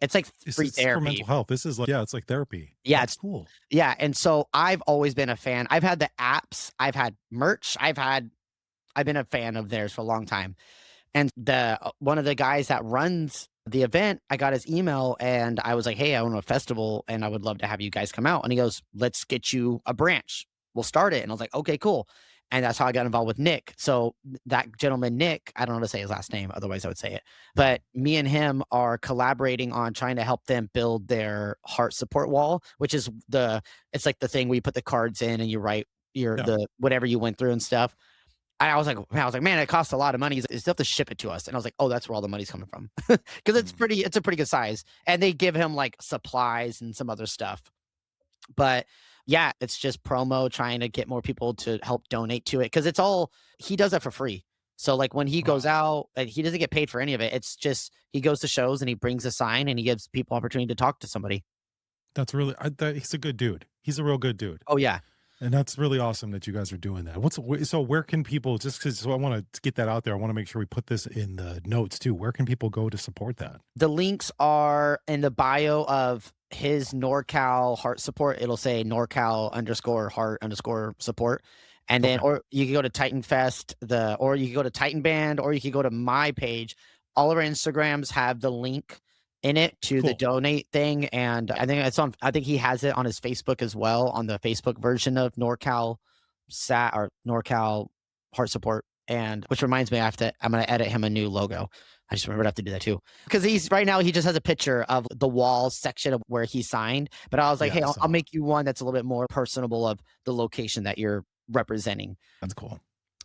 It's like This free is for therapy. mental health. This is like, yeah, it's like therapy. Yeah, That's it's cool. yeah, and so I've always been a fan. I've had the apps, I've had merch, I've been a fan of theirs for a long time. And the one of the guys that runs the event, I got his email and I was like, "Hey, I own a festival and I would love to have you guys come out." And he goes, "Let's get you a branch. We'll start it." And I was like, "Okay, cool." And that's how I got involved with Nick. So that gentleman, Nick, I don't know how to say his last name, otherwise I would say it. But me and him are collaborating on trying to help them build their heart support wall, which is it's like the thing where you put the cards in and you write Yeah. the whatever you went through and stuff. Man, it costs a lot of money. He's like, "You still have to ship it to us." And I was like, "Oh, that's where all the money's coming from." Because Mm. it's a pretty good size. And they give him like supplies and some other stuff. But yeah, it's just promo trying to get more people to help donate to it. Cause he does that for free. So like when he goes Wow. out, he doesn't get paid for any of it. It's just he goes to shows and he brings a sign and he gives people opportunity to talk to somebody. That's really, he's a good dude. He's a real good dude. Oh yeah. And that's really awesome that you guys are doing that. So where can people, just because, so I want to get that out there. I want to make sure we put this in the notes too. Where can people go to support that? The links are in the bio of his NorCal heart support. It'll say NorCal underscore heart underscore support. And then, Okay, or you can go to Titan Fest, or you can go to Titan Band, or you can go to my page. All of our Instagrams have the link in it to the cool. donate thing. And I think he has it on his Facebook as well, on the Facebook version of NorCal Sat or NorCal Heart Support. And which reminds me, I'm going to edit him a new logo. I just remembered I have to do that too. Because he's right now, he just has a picture of the wall section of where he signed. But I was like, Yeah, hey, I I'll saw. make you one that's a little bit more personable of the location that you're representing. That's cool.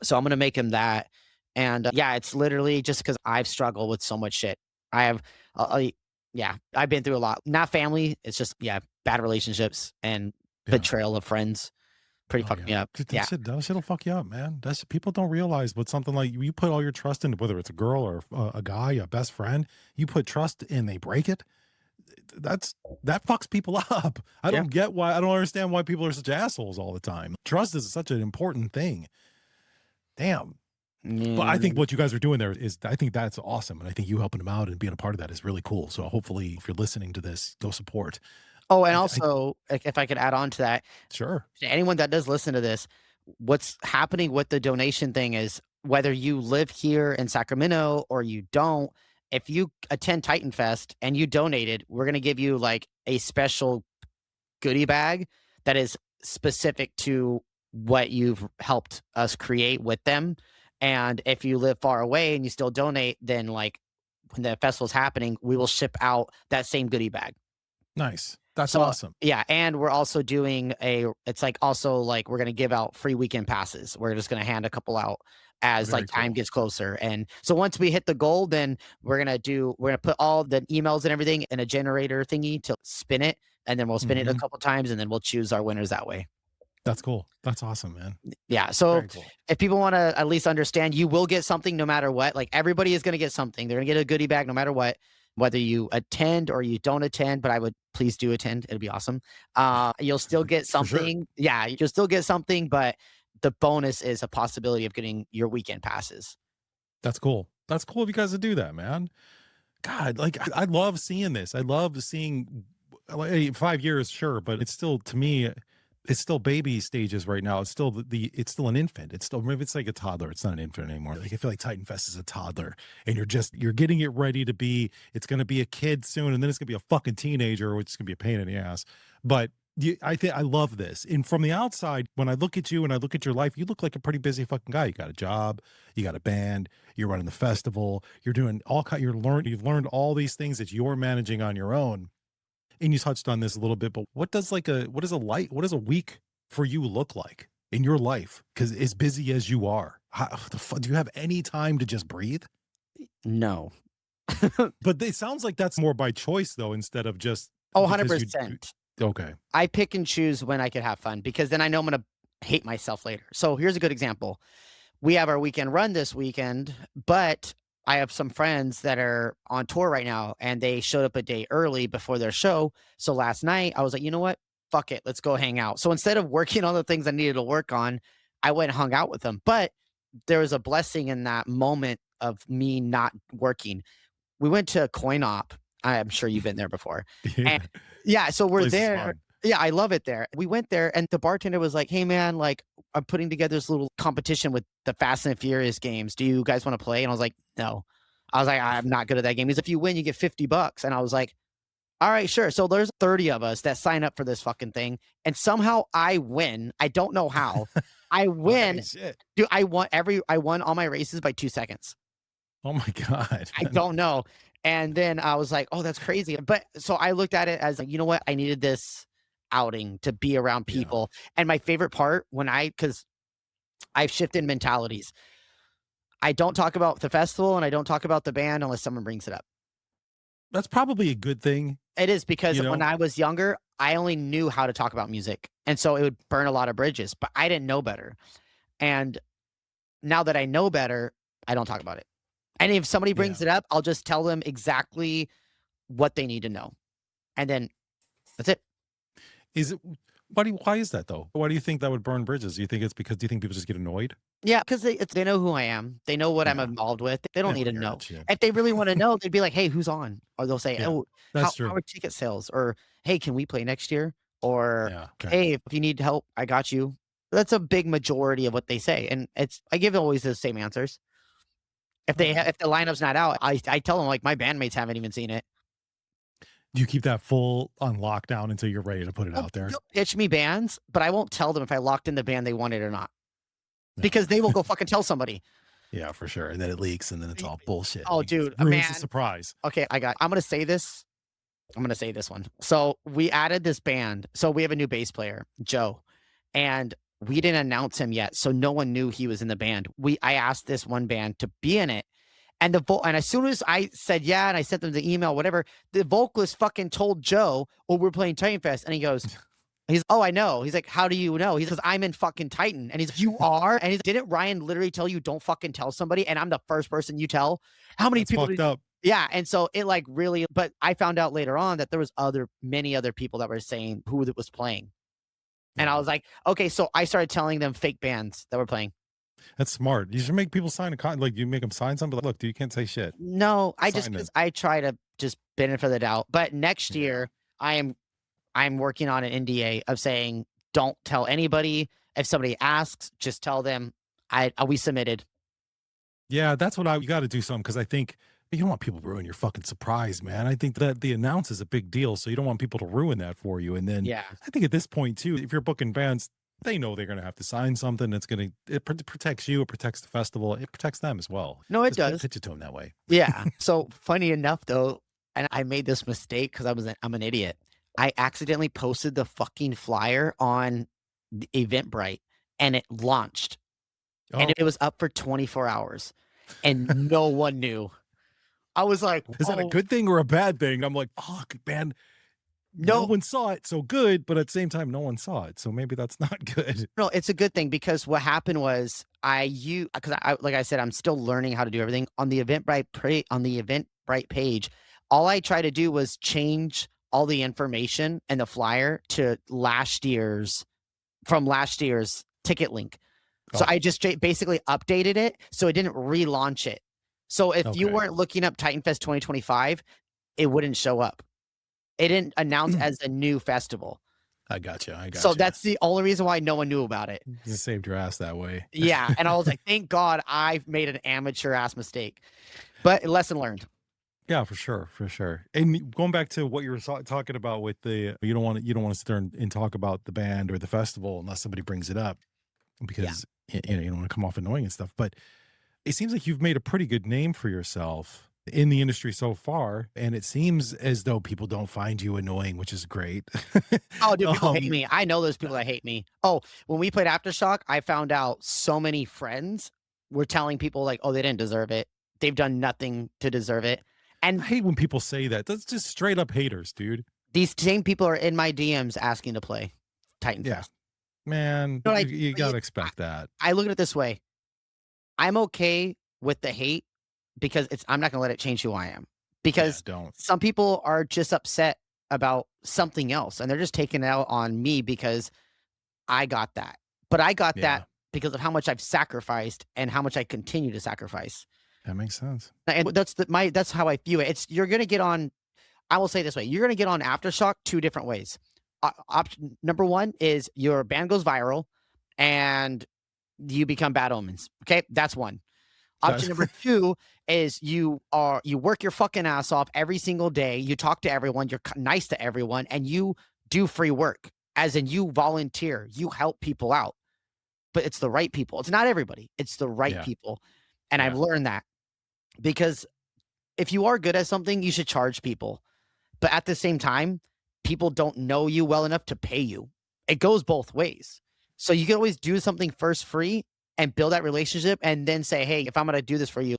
So I'm gonna make him that. And yeah, it's literally just because I've struggled with so much shit. I have, yeah, I've been through a lot. Not family. It's just yeah, bad relationships and Yeah. betrayal of friends. Pretty Oh fucked yeah. me up. Dude, Yeah. that shit'll fuck you up, man. That's people don't realize, but something like you put all your trust into, whether it's a girl or a guy, a best friend, you put trust and they break it. That's that fucks people up. Yeah. I don't understand why people are such assholes all the time. Trust is such an important thing. Damn. But I think Mm. what you guys are doing there is, I think that's awesome. And I think you helping them out and being a part of that is really cool. So hopefully if you're listening to this, go support. Oh, and I also, if I could add on to that, sure. to anyone that does listen to this, what's happening with the donation thing is whether you live here in Sacramento or you don't, if you attend Titan Fest and you donated, we're gonna give you like a special goodie bag that is specific to what you've helped us create with them. And if you live far away and you still donate, then like when the festival's happening, we will ship out that same goodie bag. Nice. That's So, awesome. yeah, and we're also doing it's like also like we're gonna give out free weekend passes. We're just gonna hand a couple out as like Very time cool. gets closer. And so once we hit the goal, then we're gonna put all the emails and everything in a generator thingy to spin it, and then we'll spin it a Mhm. couple times, and then we'll choose our winners that way. That's cool. That's awesome, man. Yeah, so Very cool. if people wanna at least understand, you will get something no matter what. Like, everybody is gonna get something. They're gonna get a goodie bag no matter what, whether you attend or you don't attend, but I would please do attend. It'll be awesome. You'll still get For sure. something. Yeah, you'll still get something, but the bonus is a possibility of getting your weekend passes. That's cool. That's cool of you guys to do that, man. God, like I love seeing this. I love seeing like 5 years, sure, but it's still to me, it's still baby stages right now. It's still it's still an infant. It's still maybe it's like a toddler. It's not an infant anymore. Like I feel like Titan Fest is a toddler, and you're getting it ready to be. It's going to be a kid soon, and then it's going to be a fucking teenager, which is going to be a pain in the ass. But I think I love this. And from the outside, when I look at you and I look at your life, you look like a pretty busy fucking guy. You got a job, you got a band, you're running the festival, you're doing all kind. You've learned all these things that you're managing on your own. And you touched on this a little bit, but what does a week for you look like in your life? Because as busy as you are, do you have any time to just breathe? No. But it sounds like that's more by choice though, instead of just Oh, because you. 100%. Okay, I pick and choose when I could have fun because then I know I'm gonna hate myself later. So here's a good example. We have our weekend run this weekend, but I have some friends that are on tour right now and they showed up a day early before their show. So last night I was like, you know what? Fuck it. Let's go hang out. So instead of working on the things I needed to work on, I went and hung out with them. But there was a blessing in that moment of me not working. We went to a coin op. I'm sure you've been there before. And Yeah. yeah, so we're Place is there. fun. Yeah, I love it there. We went there and the bartender was like, "Hey man, like I'm putting together this little competition with the Fast and Furious games. Do you guys want to play?" And I was like, "No." I was like, "I'm not good at that game." He's, "If you win, you get $50." And I was like, "All right, sure." So there's 30 of us that sign up for this fucking thing. And somehow I win. I don't know how. I Oh, win. hey, shit. Dude, I won all my races by 2 seconds. Oh my god. I don't know. And then I was like, "Oh, that's crazy." But so I looked at it as like, you know what? I needed this outing to be around Yeah. people. And my favorite part when because I've shifted mentalities. I don't talk about the festival and I don't talk about the band unless someone brings it up. That's probably a good thing, It is because you when know? I was younger, I only knew how to talk about music. And so it would burn a lot of bridges, but I didn't know better. And now that I know better, I don't talk about it. And if somebody Yeah. brings it up, I'll just tell them exactly what they need to know. And then that's it. Is it why is that though? Why do you think that would burn bridges? Do you think people just get annoyed? Yeah, because they know who I am. They know what I'm Yeah. involved with. They don't They need to don't care know. that shit. If they really wanna know, they'd be like, "Hey, who's on?" Or they'll say, Yeah. "Oh, That's how true. are ticket sales?" Or, "Hey, can we play next year?" Or, Yeah. Okay. "Hey, if you need help, I got you." That's a big majority of what they say, and I give always the same answers. Okay. If the lineup's not out, I tell them, like, my bandmates haven't even seen it. Do you keep that full on lockdown until you're ready to put it out there? They'll pitch me bands, but I won't tell them if I locked in the band they want it or not, Yeah. because they will go fucking tell somebody. Yeah, for sure. And then it leaks and then it's Y all bullshit and Oh, it dude, ruins the man. surprise. Okay, I'm gonna say this one. So we added this band. So we have a new bass player, Joe, and we didn't announce him yet, so no one knew he was in the band. I asked this one band to be in it, and and as soon as I said yeah, and I sent them the email, whatever, the vocalist fucking told Joe, "Oh, we're playing Titan Fest," and "Oh, I know." He's like, "How do you know?" He says, "I'm in fucking Titan," and he's, "You are?" And he's, "Didn't Ryan literally tell you don't fucking tell somebody?" And I'm the first person you tell. How many That's people fucked did? up. Yeah, and so it like really, but I found out later on that there was many other people that were saying who that was playing. And I Yeah. was like, okay, so I started telling them fake bands that were playing. That's smart. You should make people sign a like you make them sign something. Like, look, dude, you can't say shit. No, I just Sign because it. I try to just benefit the doubt. But next Yeah. year, I am I'm working on an NDA of saying don't tell anybody. If somebody asks, just tell them we submitted. Yeah, that's what you gotta do something because I think you don't want people to ruin your fucking surprise, man. I think that the announce is a big deal, so you don't want people to ruin that for you. And then Yeah. I think at this point too, if you're booking bands, they know they're gonna have to sign something that's gonna protects you, it protects the festival, it protects them as well. No, it Just does. pitch it to them that way. Yeah. So funny enough though, and I made this mistake because I'm an idiot. I accidentally posted the fucking flyer on the Eventbrite and it launched and Oh, it was up for 24 hours and no one knew. I was like, is that a "Oh, good thing or a bad thing? I'm like, fuck, man, no no, one saw it, so good, but at the same time, no one saw it. So maybe that's not good. no, it's a good thing," because what happened was because like I said, I'm still learning how to do everything on the Eventbrite page. All I tried to do was change all the information and the flyer to last year's ticket link. So Oh, I just basically updated it so it didn't relaunch it. So if you okay. weren't looking up Titan Fest 2025, it wouldn't show up. It didn't announce as a new festival. I gotcha. I So gotcha. that's the only reason why no one knew about it. You saved your ass that way. Yeah, and I was like, "Thank God I've made an amateur ass mistake." But lesson learned. Yeah, for sure, for sure. And going back to what you were talking about with the you don't want to sit there and talk about the band or the festival unless somebody brings it up Yeah. because you know you don't want to come off annoying and stuff. But it seems like you've made a pretty good name for yourself in the industry so far, and it seems as though people don't find you annoying, which is great. Oh, dude, people hate um, me. I know those people that hate me. Oh, when we played Aftershock, I found out so many friends were telling people like, "Oh, they didn't deserve it. They've done nothing to deserve it." I And hate when people say that. That's just straight up haters, dude. these same people are in my DMs asking to play Titan Yeah, Fest. Man, No, you yeah, gotta expect that. I look at it this way. I'm okay with the hate because I'm not gonna let it change who I am. Yeah, Because don't. some people are just upset about something else and they're just taking it out on me because I got that. But I got that Yeah, because of how much I've sacrificed and how much I continue to sacrifice. that makes sense. And that's how I view it. You're gonna get on. I will say this way: you're gonna get on Aftershock two different ways. Option number one is your band goes viral, and you become bad omens. Okay, that's one. Option That's number two is you work your fucking ass off every single day. You talk to everyone. You're nice to everyone, and you do free work. As in, you volunteer. You help people out, but it's the right people. It's not everybody. It's the right yeah, people, and I've yeah, learned that because if you are good at something, you should charge people. But at the same time, people don't know you well enough to pay you. It goes both ways. So you can always do something first free and build that relationship and then say, "Hey, if I'm gonna do this for you,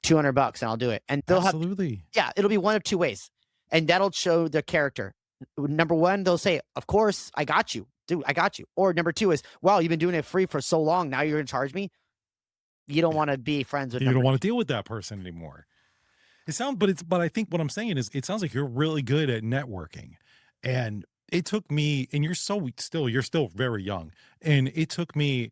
200 bucks and I'll do it." And they'll have absolutely. yeah, it'll be one of two ways. And that'll show their character. Number one, they'll say, "Of course, I got you. Dude, I got you." Or number two is, "Wow, you've been doing it free for so long. Now you're gonna charge me?" You don't Yeah, want to be friends with you don't number wanna deal with that person anymore. But I think what I'm saying is it sounds like you're really good at networking. And it took me, and you're still very young. And it took me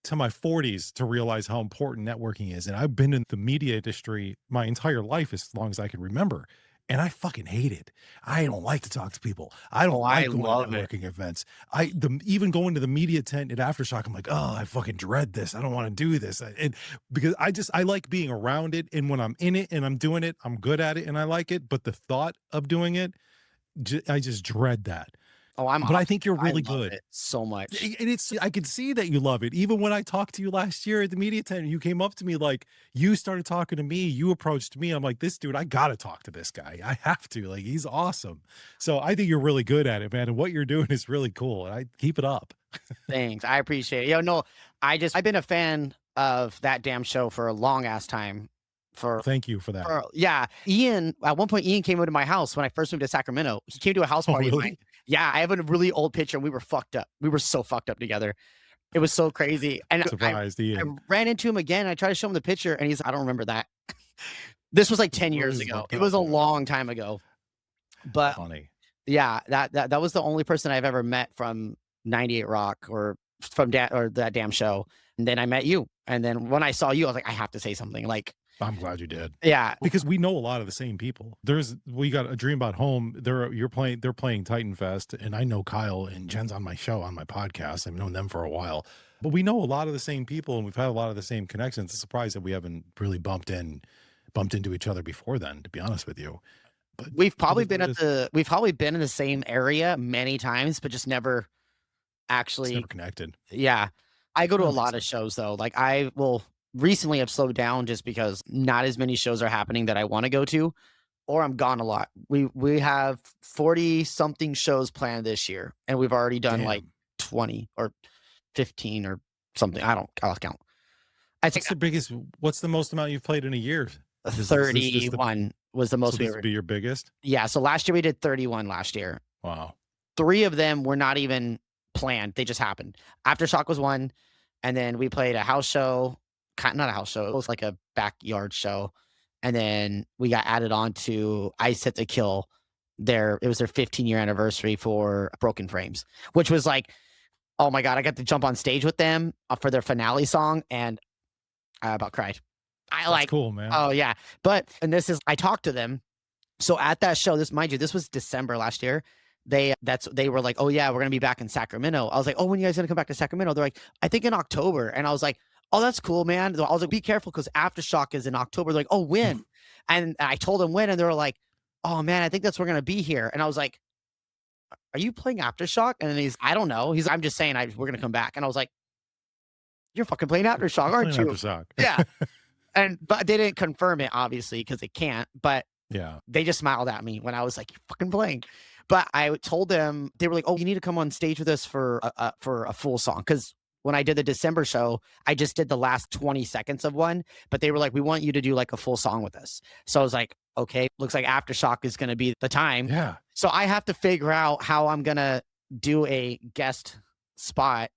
to my 40s to realize how important networking is. And I've been in the media industry my entire life as long as I can remember. And I fucking hate it. I don't like to talk to people. I Oh, don't I like going to love it. networking events. Even going to the media tent at Aftershock, I'm like, oh, I fucking dread this. I don't want to do this. And because I like being around it. And when I'm in it and I'm doing it, I'm good at it and I like it. But the thought of doing it, I just dread that. Oh, I'm But I opposite. think you're I really love good. it so much. And it's I could see that you love it. Even when I talked to you last year at the media tent, you came up to me like you started talking to me, you approached me. I'm like, this dude, I gotta talk to this guy. I have to. Like, he's awesome. So I think you're really good at it, man. And what you're doing is really cool. And I keep it up. Thanks, I appreciate it. No, I've been a fan of that damn show for a long ass time. For Thank you for that. yeah, Ian at one point, Ian came over to my house when I first moved to Sacramento. He came to a house Oh, party of mine. really? Yeah, I have a really old picture, and we were fucked up. We were so fucked up together. It was so crazy, and Surprised, I Ian. ran into him again, I tried to show him the picture, and he's, "I don't remember that." This was like 10 Really years is ago. fucked It was up. a long time ago, but Funny. yeah, that was the only person I've ever met from 98 Rock or from that damn show, and then I met you, and then when I saw you, I was like, "I have to say something," like I'm glad you did. yeah. Because we know a lot of the same people. We got a dream about home. They're playing Titan Fest, and I know Kyle and Jen's on my show, on my podcast. I've known them for a while. But we know a lot of the same people and we've had a lot of the same connections. It's a surprise that we haven't really bumped into each other before then, to be honest with you. But it is what it is. We've probably been in the same area many times, but just never It's never actually connected. yeah. I go to a That makes lot of sense. shows though. Like I will recently have slowed down just because not as many shows are happening that I wanna go to, or I'm gone a lot. We have 40 something shows planned this year, and we've already done like Damn. 20 or 15 or something. I lost count. I think What's the most amount you've played in a year? Is this just the 31 was the so most we this ever would be your biggest? yeah, so last year we did 31 last year. Wow. 3 of them were not even planned, they just happened. Aftershock was one, and then we played a house show, not a house show, it was like a backyard show, and then we got added on to Ice Hit the Kill. It was their 15-year anniversary for Broken Frames, which was like, oh my god, I got to jump on stage with them, for their finale song, and I about cried. I That's like cool, man. oh, yeah, but and this is I talked to them so at that show, mind you, this was December last year. They were like, "Oh yeah, we're gonna be back in Sacramento." I was like, "Oh, when you guys gonna come back to Sacramento?" They're like, "I think in October." And I was like, "Oh, that's cool, man." I was like, "Be careful because Aftershock is in October." They're like, "Oh, when?" And I told them when, and they were like, "Oh man, I think that's we're gonna be here." And I was like, "Are you playing Aftershock?" And then I don't know. I'm just saying we're gonna come back. And I was like, "You're fucking playing Aftershock, You're aren't playing you?" Aftershock. Yeah. But they didn't confirm it obviously because they can't. But Yeah. they just smiled at me when I was like, "You're fucking playing." But I told them they were like, "Oh, you need to come on stage with us for a full song." Because when I did the December show, I just did the last 20 seconds of one, but they were like, "We want you to do like a full song with us." So I was like, "Okay, looks like Aftershock is gonna be the time." Yeah. So I have to figure out how I'm gonna do a guest spot.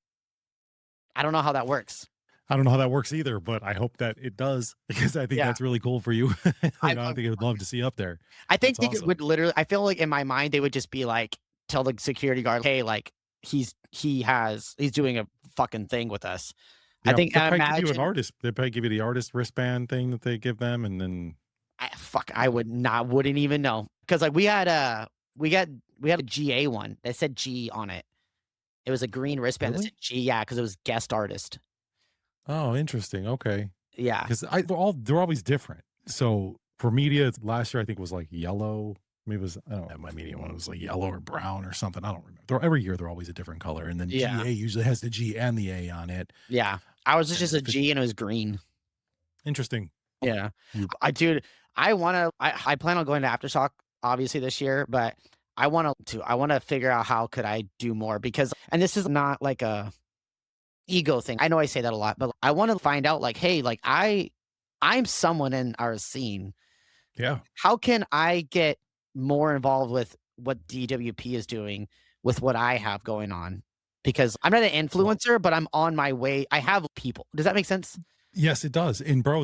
I don't know how that works. I don't know how that works either, but I hope that it does because I think Yeah, that's really cool for you. I I love think I would love to see you up there. I think That's they awesome. would literally I feel like in my mind, they would just be like, tell the security guard, "Hey, like, he's doing a fucking thing with us." I Yeah, think they'll I probably give you an imagine artist. They probably give you the artist wristband thing that they give them, and then I would not wouldn't even know because like, we got we had a GA one that said G on it. It was a green wristband that said really? G, yeah, because it was guest artist. Oh, interesting. Okay. Yeah, 'Cause they're always different. So, for media, last year, I think was, like, yellow. Maybe it was I don't know, my media one was, like, yellow or brown or something, I don't remember. Every year, they're always a different color, and then yeah, GA usually has the G and the A on it, yeah. Ours was and just then a if it G and it was green. interesting. Yeah. You Dude, I plan on going to Aftershock obviously this year, but I wanna figure out how could I do more because and this is not like a ego thing. I know I say that a lot, but I wanna find out like, "Hey, like I'm someone in our scene. yeah. How can I get more involved with what DWP is doing with what I have going on?" Because I'm not an Well influencer, but I'm on my way. I have people. Does that make sense? yes, it does. And bro,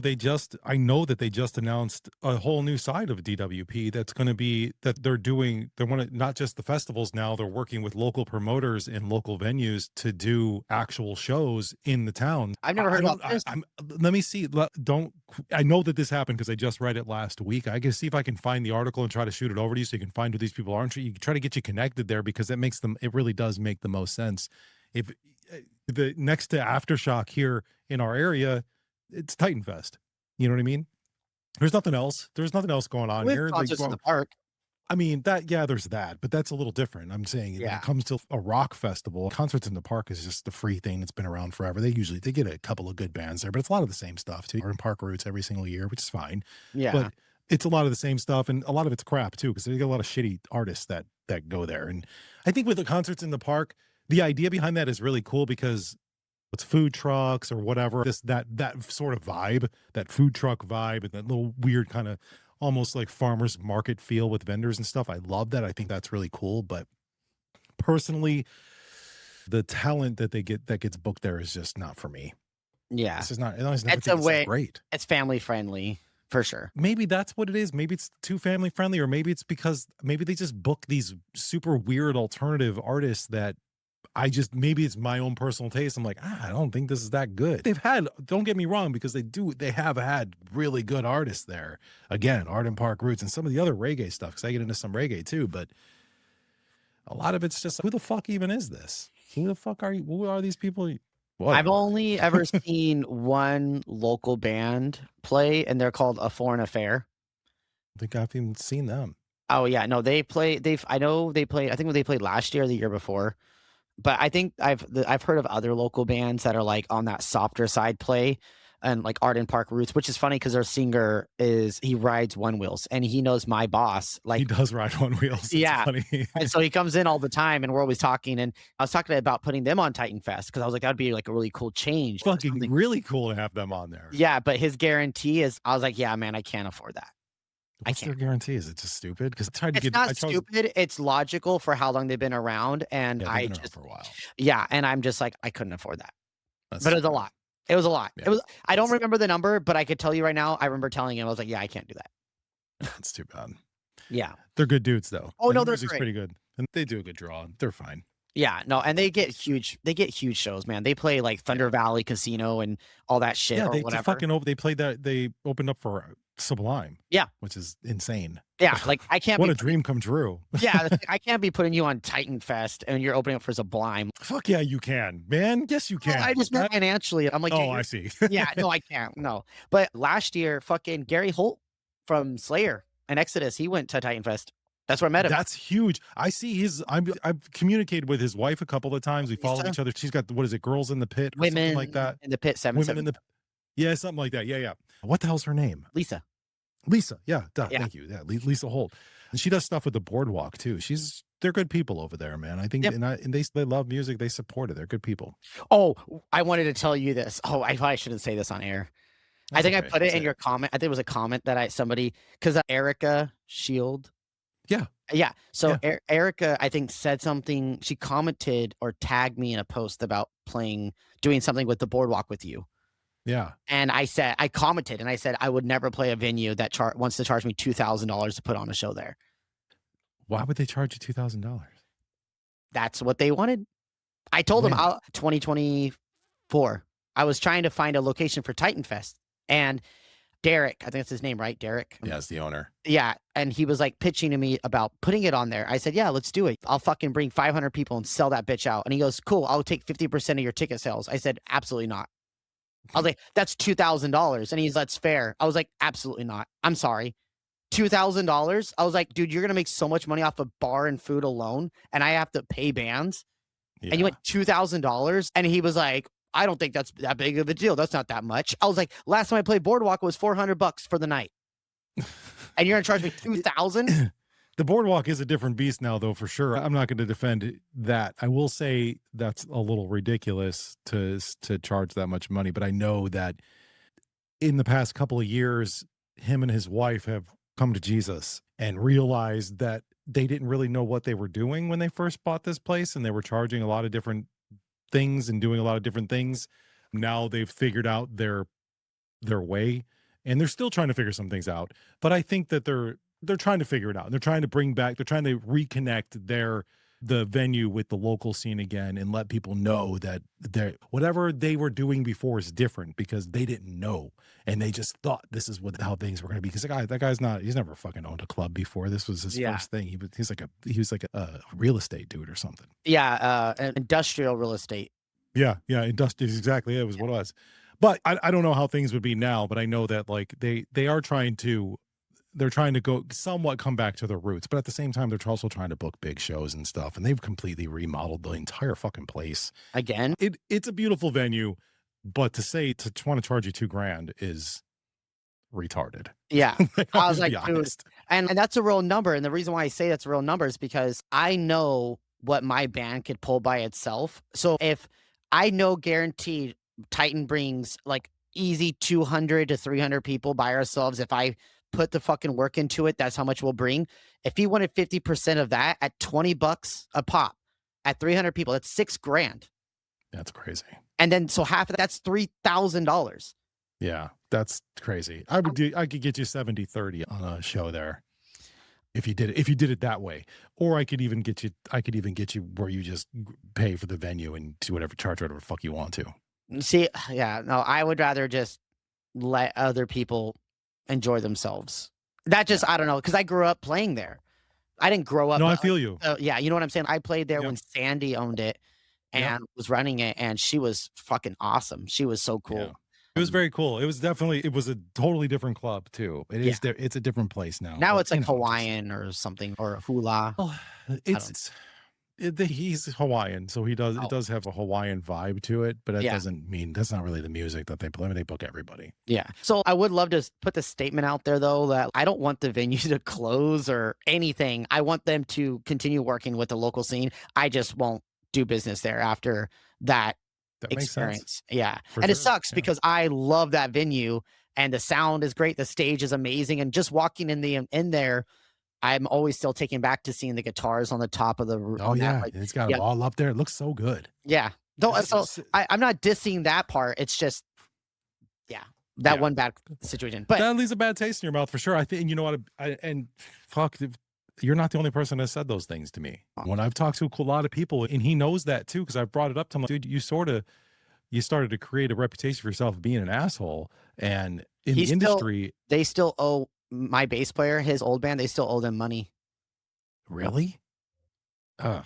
I know that they just announced a whole new side of DWP that's going to be that they want to not just the festivals now, they're working with local promoters and local venues to do actual shows in the town. I've never I heard about don't, I, this. I'm, let me see. Don't, I know that this happened because I just read it last week. I can see if I can find the article and try to shoot it over to you so you can find who these people are and you try to get you connected there because it really does make the most sense. If the next to Aftershock here in our area, it's Titan Fest. You know what I mean? There's nothing else. There's nothing else going on With here. concerts in the park. I mean, there's that, but that's a little different. I'm saying when Yeah. it comes to a rock festival, concerts in the park is just the free thing that's been around forever. They get a couple of good bands there, but it's a lot of the same stuff too. We're in park routes every single year, which is fine. Yeah. But it's a lot of the same stuff, and a lot of it's crap too, because they get a lot of shitty artists that go there. And I think with the concerts in the park, the idea behind that is really cool because with food trucks or whatever, that sort of vibe, that food truck vibe, and that little weird kind of almost like farmers market feel with vendors and stuff. I love that. I think that's really cool. But personally, the talent that gets booked there is just not for me. Yeah. This is not. I always never It's think a it's that way great. it's family friendly for sure. Maybe that's what it is. Maybe it's too family friendly, or maybe it's because maybe they just book these super weird alternative artists that maybe it's my own personal taste. I'm like, I don't think this is that good. Don't get me wrong, because they have had really good artists there. Again, Arden Park Roots and some of the other reggae stuff, because I get into some reggae too, but a lot of it's just who the fuck even is this? Who the fuck are you? Who are these people? I've Whatever. only ever seen one local band play, and they're called A Foreign Affair. I think I've even seen them. Oh, yeah, no, I know they played I think when they played last year or the year before, but I think I've heard of other local bands that are, like, on that softer side play and, like, Arden Park Roots, which is funny because their singer he rides one wheels, and he knows my boss, He like does ride on wheels. It's yeah, funny. and so he comes in all the time, and we're always talking, and I was talking about putting them on Titan Fest because I was like, "That'd be, like, a really cool change or Fucking something." really cool to have them on there. Yeah, but his guarantee is I was like, "Yeah, man, I can't afford that. I What's can't." their guarantee? Is it just stupid? Because It's not stupid, it's logical for how long they've been around, and yeah, they've I been around just for a while. yeah, and I'm just like, I couldn't afford that. That's But it too was a bad. lot. It was a lot. Yeah, It was I don't that's remember the number, but I could tell you right now, I remember telling him, I was like, "Yeah, I can't do that." that's too bad. Yeah. They're good dudes though, Oh, and no, the they're music's great. pretty good, and they do a good draw. They're fine. Yeah, no, and they get huge shows, man. They play, like, Yeah. Thunder Valley Casino and all that shit Yeah, or whatever. they played that they opened up for Sublime, Yeah, which is insane. yeah, like, I can't What be a putting dream come true. yeah, the thing I can't be putting you on Titan Fest and you're opening up for Sublime. Fuck yeah, you can, man. Yes, you Well, I can. just meant financially. I'm like, "Yeah, Oh, I you're" see. yeah, no, I can't, no. But last year, fucking Gary Holt from Slayer and Exodus, he went to Titan Fest. That's where I met him. That's huge. I see I've communicated with his wife a couple of times. We follow Lisa, each other. She's got what is it, Girls in the Pit or something like Women that? in the Pit Women in 777. the yeah, something like that. Yeah, yeah. What the hell's her name? Lisa. Lisa. Yeah, duh, Yeah. thank you. Yeah, Lisa Holt. And she does stuff with the boardwalk too. They're good people over there, man. I think Yep. and they love music. They support it. They're good people. Oh, I wanted to tell you this. Oh, I probably shouldn't say this on air. I That's think I okay. put it Say in your it. comment. I think it was a comment that somebody 'cause, Erica Shield, Yeah. Yeah. So Yeah, Erica, I think, said something. She commented or tagged me in a post about doing something with the boardwalk with you. yeah. And I commented and I said, I would never play a venue that wants to charge me $2,000 to put on a show there. Why would they charge you $2,000? That's what they wanted. I told them, When? 2024. I was trying to find a location for Titan Fest, and Derek, I think that's his name, right? Derek? Yeah, as the owner. Yeah, and he was, like, pitching to me about putting it on there. I said, "Yeah, let's do it. I'll fucking bring 500 people and sell that bitch out." And he goes, "Cool, I'll take 50% of your ticket sales." I said, "Absolutely not." I was like, "That's $2,000." And he's, "That's fair." I was like, "Absolutely not. I'm sorry. $2,000?" I was like, "Dude, you're gonna make so much money off of bar and food alone, and I have to pay bands, and you Yeah. went $2,000?" And he was like, "I don't think that's that big of a deal. That's not that much." I was like, "Last time I played Boardwalk was $400 for the night, and you're gonna charge me 2,000?" The boardwalk is a different beast now, though, for sure. I'm not gonna defend that. I will say that's a little ridiculous to charge that much money, but I know that in the past couple of years, him and his wife have come to Jesus and realized that they didn't really know what they were doing when they first bought this place, and they were charging a lot of different things and doing a lot of different things. Now they've figured out their way, and they're still trying to figure some things out, but I think that they're trying to figure it out, and they're trying to reconnect the venue with the local scene again and let people know that they're whatever they were doing before is different because they didn't know, and they just thought this is how things were gonna be, 'cause that guy's not he's never fucking owned a club before. This was his Yeah. first thing. He was like a real estate dude or something. Yeah, industrial real estate. Yeah, yeah, industrious, exactly, it was what it was. But I don't know how things would be now, but I know that, like, they are trying to they're trying to go somewhat come back to their roots, but at the same time, they're also trying to book big shows and stuff, and they've completely remodeled the entire fucking place. Again? It's a beautiful venue, but to say to wanna charge you 2 grand is retarded. Yeah. Like, I'll I was just like, be "Dude," honest. and that's a real number, and the reason why I say that's a real number is because I know what my band could pull by itself. So if I know guaranteed Titan brings, like, easy 200 to 300 people by ourselves, if I put the fucking work into it, that's how much we'll bring. If he wanted 50% of that at $20 a pop, at 300 people, that's 6 grand. That's crazy. And then so half of that's $3,000. Yeah, that's crazy. I could get you 70-30 on a show there. If you did it that way, or I could even get you where you just pay for the venue and do whatever the fuck you want to. See, yeah, no, I would rather just let other people enjoy themselves. That just Yeah. I don't know, because I grew up playing there. I didn't grow up, No, I but, like, feel you. yeah, you know what I'm saying? I played there Yep. when Sandy owned it Yep. and was running it, and she was fucking awesome. She was so Yeah. cool. It was very cool. It was a totally different club too. Yeah. It's a different place now, Now but it's like Hawaiian or something or hula. oh, I don't he's Hawaiian, so it know. does have a Hawaiian vibe to it, but that Yeah. doesn't mean that's not really the music that they play. I mean, they book everybody. Yeah. So I would love to put the statement out there though that I don't want the venue to close or anything. I want them to continue working with the local scene. I just won't do business there after that That makes sense experience. Yeah. for And it sure. sucks Yeah. because I love that venue and the sound is great. The stage is amazing. And just walking in there, I'm always still taken back to seeing the guitars on the top of Oh on that. yeah, Like, it's got yeah, them all up there. It looks so good. yeah. Don't, It's so s I'm not dissing that part. It's just, yeah, that Yeah. one bad situation. But That leaves a bad taste in your mouth for sure. I think, and you know what? And fuck, you're not the only person that said those things to me. When I've talked to a lot of people, and he knows that too, because I've brought it up to him, like, dude, you started to create a reputation for yourself of being an asshole, and in He's the still industry, they still owe my bass player, his old band, they still owe them money. really, ugh,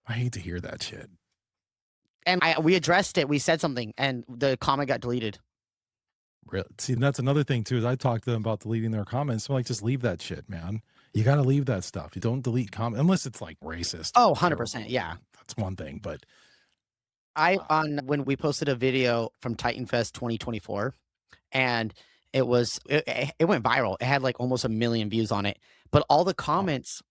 I hate to hear that shit. And we addressed it, we said something, and the comment got deleted. See, that's another thing too. Is I talked to them about deleting their comments. I'm like, just leave that shit, man. You got to leave that stuff. You don't delete comment unless it's like racist. Oh, or terrible. 100%, yeah. That's one thing, but I uh, on when we posted a video from Titan Fest 2024, and it went viral. It had, like, almost 1,000,000 views on it, but all the wow. comments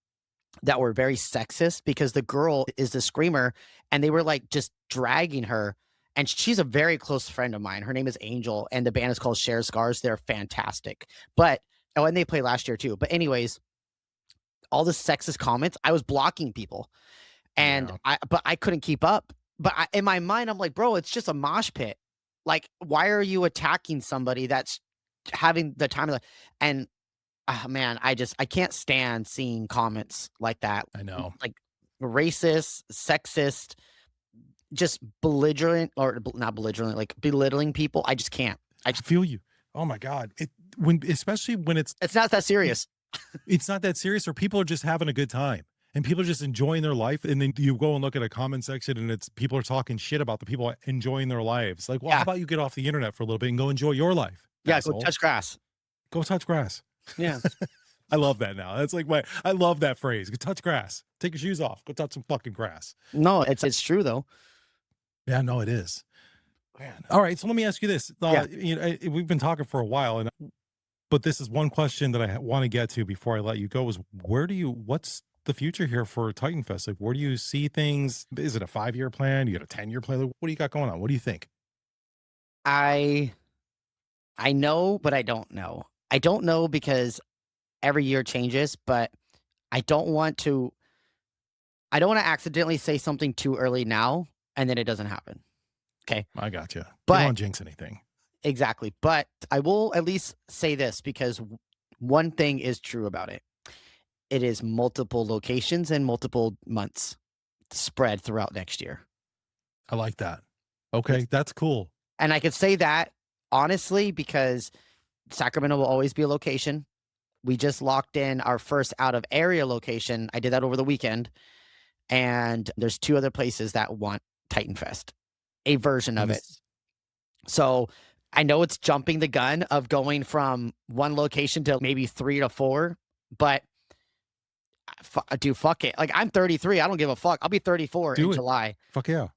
that were very sexist because the girl is the screamer, and they were, like, just dragging her, and she's a very close friend of mine. Her name is Angel, and the band is called Share Scars. They're fantastic, but oh, and they played last year too. But anyways, all the sexist comments, I was blocking people, and Yeah. but I couldn't keep up. But in my mind, I'm like, bro, it's just a mosh pit. Like, why are you attacking somebody that's having the time of the and man, I can't stand seeing comments like that, I know. like racist, sexist, just belligerent or not belligerent, like belittling people. I just can't. I feel you. Oh my god. It when especially when It's not that it serious. it's not that serious or people are just having a good time. And people are just enjoying their life, and then you go and look at a comment section, and it's people are talking shit about the people enjoying their lives. Like, well, how Yeah, about you get off the internet for a little bit and go enjoy your life, yeah. Go asshole? touch grass. Go touch grass. Yeah. I love that now. That's like I love that phrase. Go touch grass. Take your shoes off. Go touch some fucking grass. No, it's true though. Yeah, no, it is. Man. All right, so let me ask you this. Yeah. We've been talking for a while, but this is one question that I want to get to before I let you go. Is what's the future here for Titan Fest? Like, where do you see things? Is it a 5-year plan? You got a 10-year plan? Like, what do you got going on? What do you think? I I know, but I don't know. I don't know because every year changes, but I don't want to I don't want to accidentally say something too early now and then it doesn't happen. Okay. I got you. You don't But want to jinx anything. exactly. But I will at least say this because one thing is true about it. It is multiple locations and multiple months spread throughout next year. I like that. Yes. Okay, that's cool. And I could say that honestly because Sacramento will always be a location. We just locked in our first out of area location. I did that over the weekend. And there's 2 other places that want Titan Fest, a version And of it. this, So, I know it's jumping the gun of going from 1 location to maybe 3 to 4, but dude, fuck it. Like, I'm 33, I don't give a fuck. I'll be 34 in do it. July. Fuck yeah.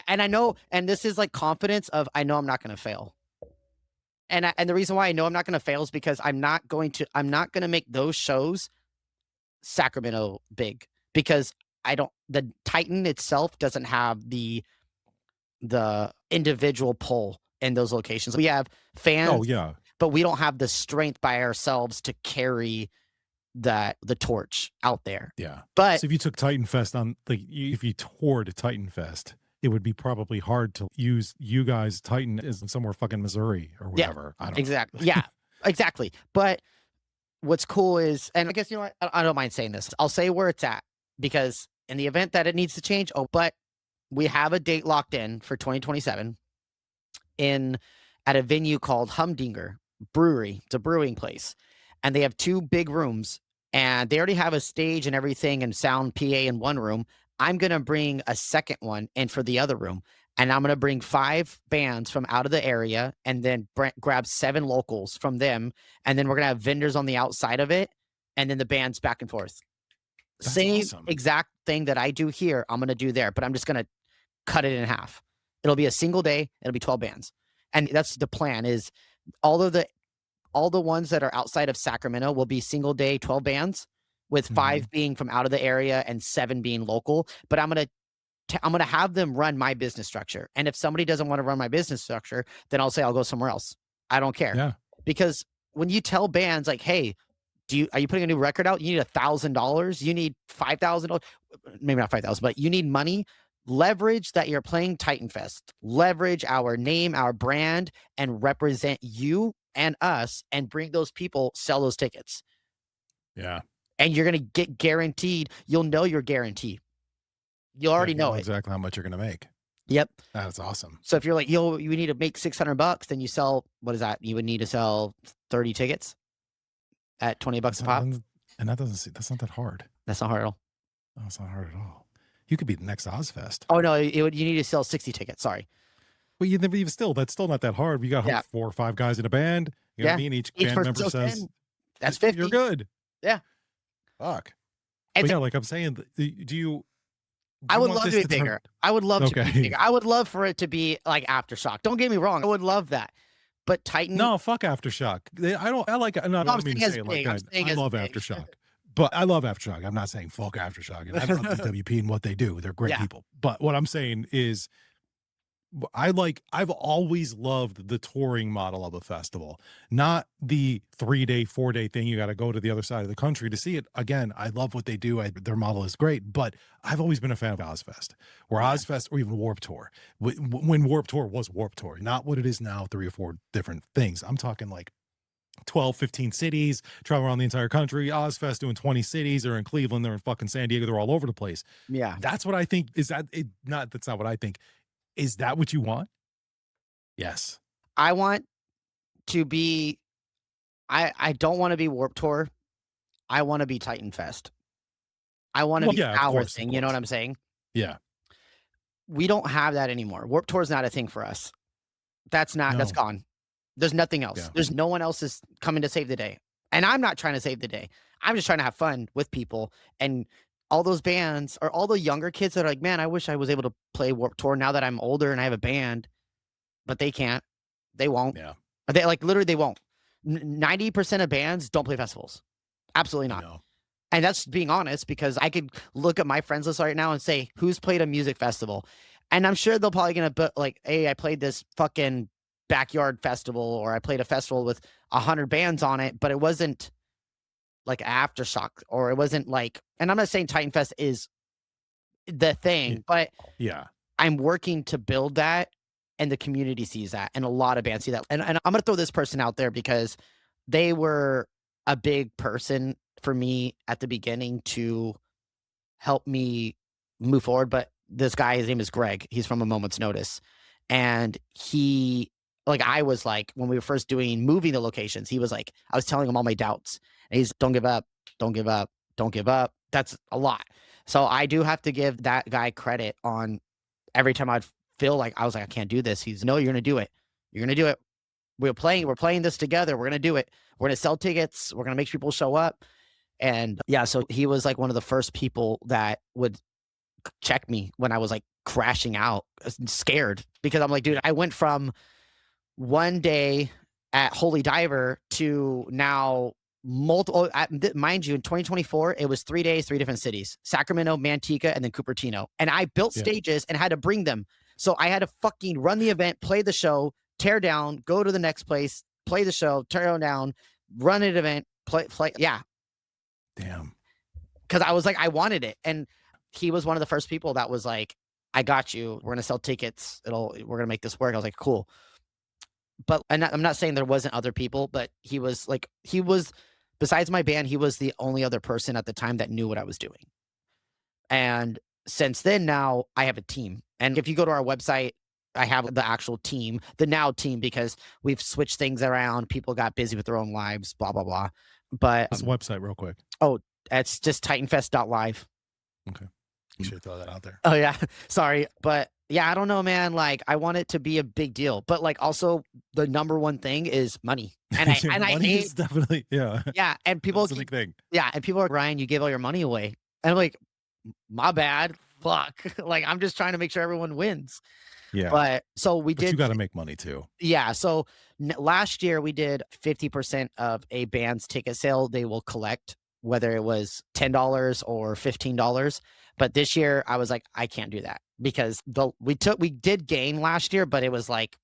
And I know and this is, like, confidence of I know I'm not gonna fail. And the reason why I know I'm not gonna fail is because I'm not gonna make those shows Sacramento big because I don't the Titan itself doesn't have the individual pull in those locations. We have Oh fans, yeah. but we don't have the strength by ourselves to carry the torch out there. Yeah. But So if you took Titan Fest on like if you toured Titan Fest, it would be probably hard to use you guys Titan as in somewhere fucking Missouri or yeah, whatever. I don't know. exactly. Yeah, exactly. But what's cool is, and I guess you know what, I don't mind saying this. I'll say where it's at because in the event that it needs to change, oh, but we have a date locked in for 2027 in at a venue called Humdinger Brewery. It's a brewing place, and they have 2 big rooms, and they already have a stage and everything and sound PA in one room. I'm gonna bring a second one in for the other room, and I'm gonna bring 5 bands from out of the area, and then grab 7 locals from them, and then we're gonna have vendors on the outside of it, and then the bands back and forth. That's Same awesome. exact thing that I do here, I'm gonna do there, but I'm just gonna cut it in half. It'll be a single day, it'll be 12 bands. And that's the plan is all of the all the ones that are outside of Sacramento will be single day 12 bands with Mhm. 5 being from out of the area and 7 being local, but I'm gonna have them run my business structure. And if somebody doesn't want to run my business structure, then I'll say I'll go somewhere else. I don't care. Yeah. Because when you tell bands like, "Hey, are you putting a new record out? You need $1,000. You need $5,000. Maybe not 5,000, but you need money. Leverage that you're playing Titan Fest. Leverage our name, our brand, and represent you and us, and bring those people. Sell those tickets, Yeah. and you're gonna get guaranteed. You'll know you're guaranteed. You Yeah. already You know know it. exactly how much you're gonna make. Yep. That's awesome. So if you're like, yo, you need to make $600, then you sell. What is that? You would need to sell 30 tickets at $20 That's a not, pop. and that doesn't see that's not that hard. That's not hard at all. No, it's not hard at all. You could be the next Ozfest. Oh no, you need to sell 60 tickets. Sorry. Well, you never even still, that's still not that hard. You got Yeah. 4 or 5 guys in a band. You know what I Yeah. mean? Each Each band person member sells says, 10. That's You're 50. good." Yeah. Fuck. But It's yeah, like I'm saying, do you I would want love to this be to turn bigger. I would love to be Okay. bigger. I would love for it to be like Aftershock. Don't get me wrong. I would love that. But Titan, No, fuck Aftershock. I like no, I no, I'm don't mean saying to as say it like big. I'm that. saying I as love big. Aftershock. But I love Aftershock. I'm not saying fuck Aftershock. And I love DWP and what they do. They're great Yeah. people. But what I'm saying is I've always loved the touring model of a festival, not the 3-day, 4-day thing. You got to go to the other side of the country to see it. Again, I love what they do. Their model is great, but I've always been a fan of Ozfest or Yeah. Ozfest or even Warp Tour. When Warp Tour was Warp Tour, not what it is now, 3 or 4 different things. I'm talking like 12, 15 cities, travel around the entire country. Ozfest doing 20 cities. They're in Cleveland, they're in fucking San Diego, they're all over the place. Yeah. That's what I think. Is that it? Not that's not what I think. Is that what you want? Yes. I want to be I don't wanna be Warped Tour. I wanna be Titan Fest. I wanna Well, be yeah, of our course, of thing, you know what course. I'm saying? Yeah. We don't have that anymore. Warped Tour is not a thing for us. That's No. gone. There's nothing else. Yeah. There's no one else is coming to save the day. And I'm not trying to save the day. I'm just trying to have fun with people, and all those bands or all the younger kids that are like, "Man, I wish I was able to play Warped Tour now that I'm older and I have a band," but they can't. They won't. Yeah. They like, literally, they won't. 90% of bands don't play festivals. Absolutely I not. know. And that's being honest because I could look at my friends list right now and say, "Who's played a music festival?" And I'm sure they'll probably gonna put like, "Hey, I played this fucking backyard festival," or, "I played a festival with 100 bands on it," but it wasn't like Aftershock, or it wasn't like, and I'm not saying Titan Fest is the Y thing, but yeah. I'm working to build that, and the community sees that, and a lot of bands see that. And I'm gonna throw this person out there because they were a big person for me at the beginning to help me move forward. But this guy, his name is Greg. He's from A Moment's Notice. And he, like, I was like, when we were first doing moving the locations, he was like, I was telling him all my doubts. And he's, "Don't give up, don't give up, don't give up." That's a lot. So I do have to give that guy credit on every time I'd feel like I was like, "I can't do this." He's, "No, you're going to do it. You're going to do it. We're playing this together. We're going to do it. We're going to sell tickets. We're going to make people show up." And yeah, so he was like one of the first people that would check me when I was like crashing out, scared because I'm like, dude, I went from one day at Holy Diver to now multiple. Mind you, in 2024, it was 3 days, three different cities: Sacramento, Manteca, and then Cupertino. And I built Yeah. stages and had to bring them. So I had to fucking run the event, play the show, tear down, go to the next place, play the show, tear down, run an event, play. Yeah, Damn. because I was like, I wanted it. And he was one of the first people that was like, "I got you. We're gonna sell tickets. We're gonna make this work." I was like, "Cool." But I'm not saying there wasn't other people, but he was, besides my band, he was the only other person at the time that knew what I was doing. And since then, now I have a team. And if you go to our website, I have the actual team, the now team, because we've switched things around. People got busy with their own lives, blah, blah, blah. But What's the website real quick? oh, it's just titanfest.live. Okay. You should throw that out there. Oh, yeah. Sorry. But yeah, I don't know, man. Like, I want it to be a big deal. But like, also, the number one thing is money. Yeah, And I money hate, is definitely yeah. yeah. And people That's a big keep, thing. yeah. And people are, "Ryan, you give all your money away." And I'm like, "My bad. Fuck." Like, I'm just trying to make sure everyone wins. Yeah. But so we But you did, gotta make money too. yeah. So last year we did 50% of a band's ticket sale they will collect, whether it was $10 or $15. But this year I was like, I can't do that because we did gain last year, but it was like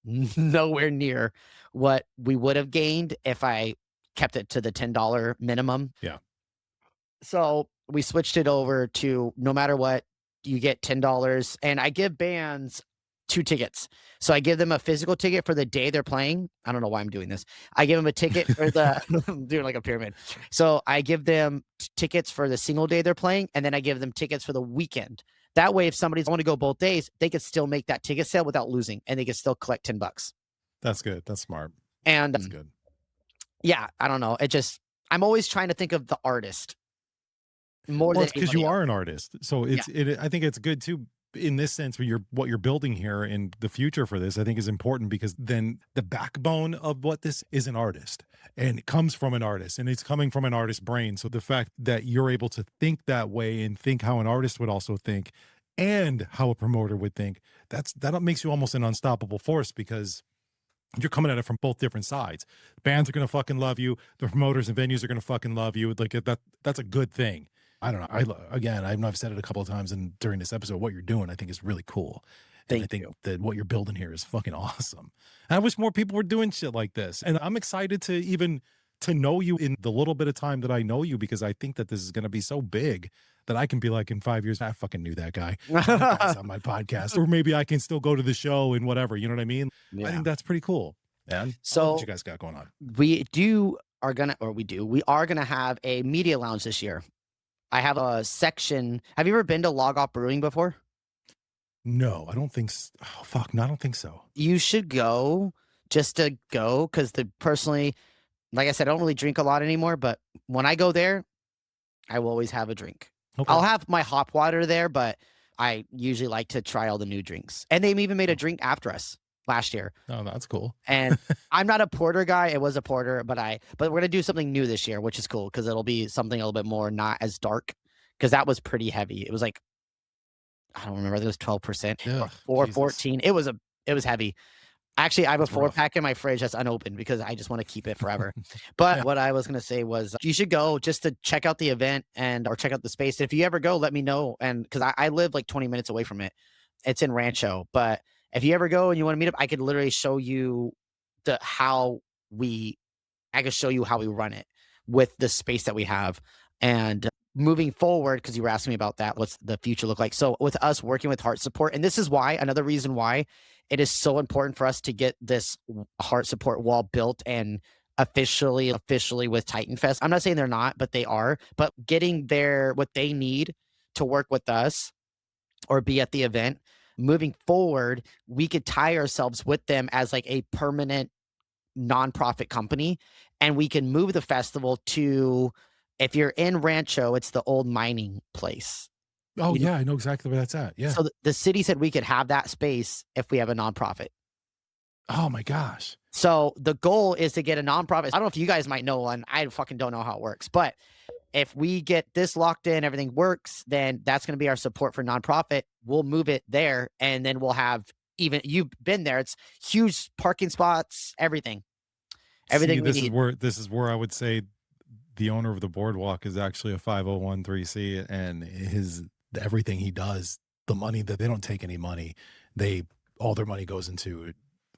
nowhere near what we would have gained if I kept it to the $10 minimum. Yeah. So we switched it over to no matter what, you get $10, and I give bands 2 tickets. So I give them a physical ticket for the day they're playing. I don't know why I'm doing this. I give them a ticket for the I'm doing like a pyramid. So I give them tickets for the single day they're playing, and then I give them tickets for the weekend. That way, if somebody's want to go both days, they could still make that ticket sale without losing, and they could still collect $10. That's good. That's smart. And That's good. yeah, I don't know. It just, I'm always trying to think of the artist more Well, than it's because anybody you else. are an artist. So Yeah. I think it's good too in this sense where what you're building here in the future for this, I think is important because then the backbone of what this is an artist and it comes from an artist and it's coming from an artist's brain. So the fact that you're able to think that way and think how an artist would also think and how a promoter would think, that makes you almost an unstoppable force because you're coming at it from both different sides. Bands are gonna fucking love you. The promoters and venues are gonna fucking love you. Like that's a good thing. I don't know. Again, I know I've said it a couple of times and during this episode, what you're doing, I think is really cool. And I Thank think you. that what you're building here is fucking awesome. And I wish more people were doing shit like this. And I'm excited to even to know you in the little bit of time that I know you, because I think that this is going to be so big that I can be like in 5 years, I fucking knew that guy. That guy's on my podcast. Or maybe I can still go to the show and whatever. You know what I mean? I Yeah. think that's pretty cool. Man, I love what you So guys got going on. we are gonna have a media lounge this year. I have a section. Have you ever been to Log Off Brewing before? No, I don't think oh fuck, no, I don't think so. You should go just to go because the personally, like I said, I don't really drink a lot anymore, but when I go there, I will always have a drink. I'll Okay. have my hop water there, but I usually like to try all the new drinks. And they even made a Oh, drink after us last year. oh, that's cool. And I'm not a porter guy. It was a porter, but we're gonna do something new this year, which is cool because it'll be something a little bit more not as dark. Because that was pretty heavy. It was like I don't remember. I think it was 12% Ugh, or Jesus. 14. It was heavy. Actually, I have a That's four rough. pack in my fridge that's unopened because I just want to keep it forever. But Yeah. what I was gonna say was you should go just to check out the event and or check out the space. If you ever go, let me know. And because I live like 20 minutes away from it. It's in Rancho. But if you ever go and you want to meet up, I could literally show you the how we I could show you how we run it with the space that we have. And moving forward, because you were asking me about that, what's the future look like? So with us working with heart support, and this is why another reason why it is so important for us to get this heart support wall built and officially with Titan Fest. I'm not saying they're not, but they are. But getting their what they need to work with us or be at the event moving forward, we could tie ourselves with them as like a permanent nonprofit company, and we can move the festival to if you're in Rancho, it's the old mining place. Oh, You know, yeah, I know exactly where that's at. Yeah. so the city said we could have that space if we have a nonprofit. Oh my gosh. So the goal is to get a nonprofit. I don't know if you guys might know one. I fucking don't know how it works, but if we get this locked in, everything works, then that's going to be our support for nonprofit. We'll move it there, and then we'll have even you've been there. It's huge parking spots, See, everything we need. this is where I would say the owner of the boardwalk is actually a 501(c), and his everything he does, the money that they don't take any money, they all their money goes into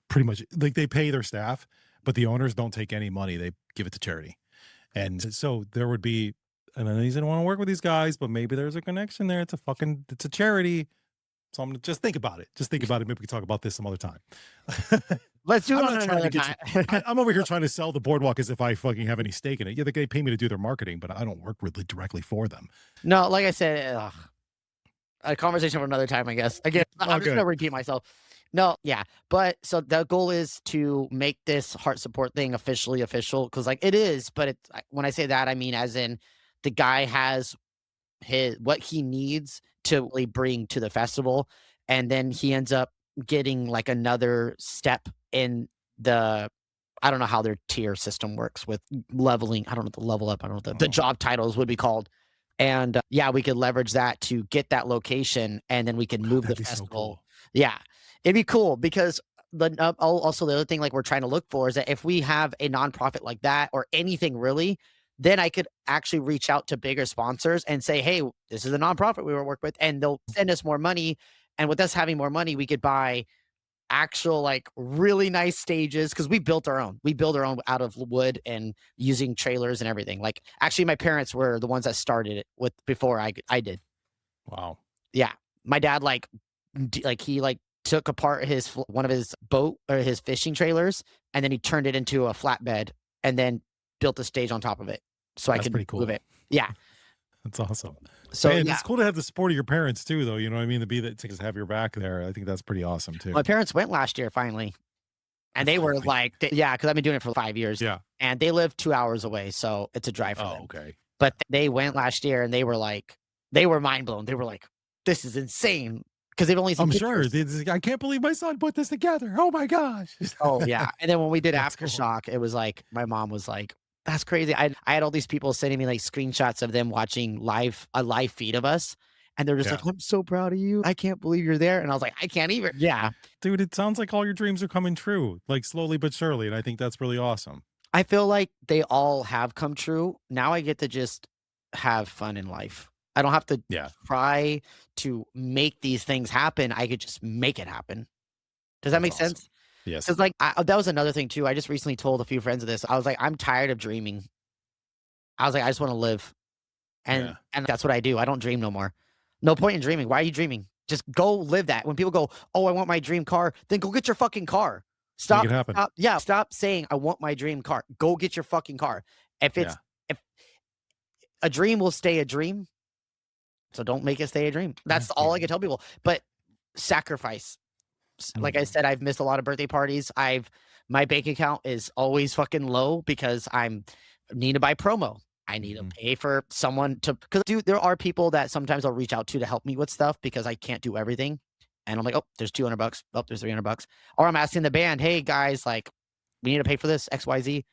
pretty much like they pay their staff, but the owners don't take any money. They give it to charity. And so there would be, and then he didn't want to work with these guys, but maybe there's a connection there. It's a charity. So I'm gonna just think about it. Just think about it. Maybe we can talk about this some other time. Let's do it I'm on not trying to another get you. time. I'm over here trying to sell the boardwalk as if I fucking have any stake in it. Yeah, they pay me to do their marketing, but I don't work really directly for them. No, like I said, a conversation for another time, I guess. Again, I'm just Okay. gonna repeat myself. No, yeah, but so the goal is to make this heart support thing officially official because, like, it is. But when I say that, I mean as in the guy has his what he needs to really bring to the festival, and then he ends up getting like another step in the I don't know how their tier system works with leveling. I don't know the level up. I don't know what the Oh, job titles would be called. And yeah, we could leverage that to get that location, and then we can oh, move the that'd be so festival. cool. Yeah, it'd be cool because also the other thing like we're trying to look for is that if we have a nonprofit like that or anything really, then I could actually reach out to bigger sponsors and say, hey, this is a nonprofit we work with, and they'll send us more money. And with us having more money, we could buy actual like really nice stages because we built our own. We build our own out of wood and using trailers and everything. Like actually, my parents were the ones that started it with before I did. Wow. Yeah, my dad like he like took apart one of his boat or his fishing trailers and then he turned it into a flatbed and then built a stage on top of it so I That's could pretty move cool. it. Yeah. That's awesome. So Man, yeah, it's cool to have the support of your parents too, though. You know what I mean? To be that to just have your back there. I think that's pretty awesome too. my parents went last year finally. And they were Finally. like, yeah, because I've been doing it for 5 years, Yeah. and they live 2 hours away, so it's a drive for Oh, them. okay. But they went last year, and they were like, they were mind blown. They were like, "This is insane," because they've only seen I'm sure. pictures. I can't believe my son put this together. Oh my gosh. Oh yeah, and then when we did That's cool. Aftershock, it was like my mom was like, "That's crazy." I had all these people sending me like screenshots of them watching a live feed of us, and they're just like, Yeah. "I'm so proud of you. I can't believe you're there." And I was like, "I can't either." Yeah, Dude, it sounds like all your dreams are coming true, like slowly but surely. And I think that's really awesome. I feel like they all have come true. Now I get to just have fun in life. I don't have to Yeah. try to make these things happen. I could just make it happen. Does that That's make awesome. sense? Yes. Because like, that was another thing too. I just recently told a few friends of this. I was like, "I'm tired of dreaming." I was like, "I just wanna live." Yeah. And that's what I do. I don't dream no more. No point in dreaming. Why are you dreaming? Just go live that. When people go, "Oh, I want my dream car," then go get your fucking car. Make it happen. Stop saying, "I want my dream car." Go get your fucking car. If Yeah. it's if a dream will stay a dream, so don't make it stay a dream. Yeah. That's all I can tell people. But sacrifice. Like I Mhm. said, I've missed a lot of birthday parties. My bank account is always fucking low because I'm need to buy promo. I need to Mhm. pay for someone to because dude, there are people that sometimes I'll reach out to help me with stuff because I can't do everything. And I'm like, oh, there's $200. Oh, there's $300. Or I'm asking the band, hey guys, like, we need to pay for this XYZ.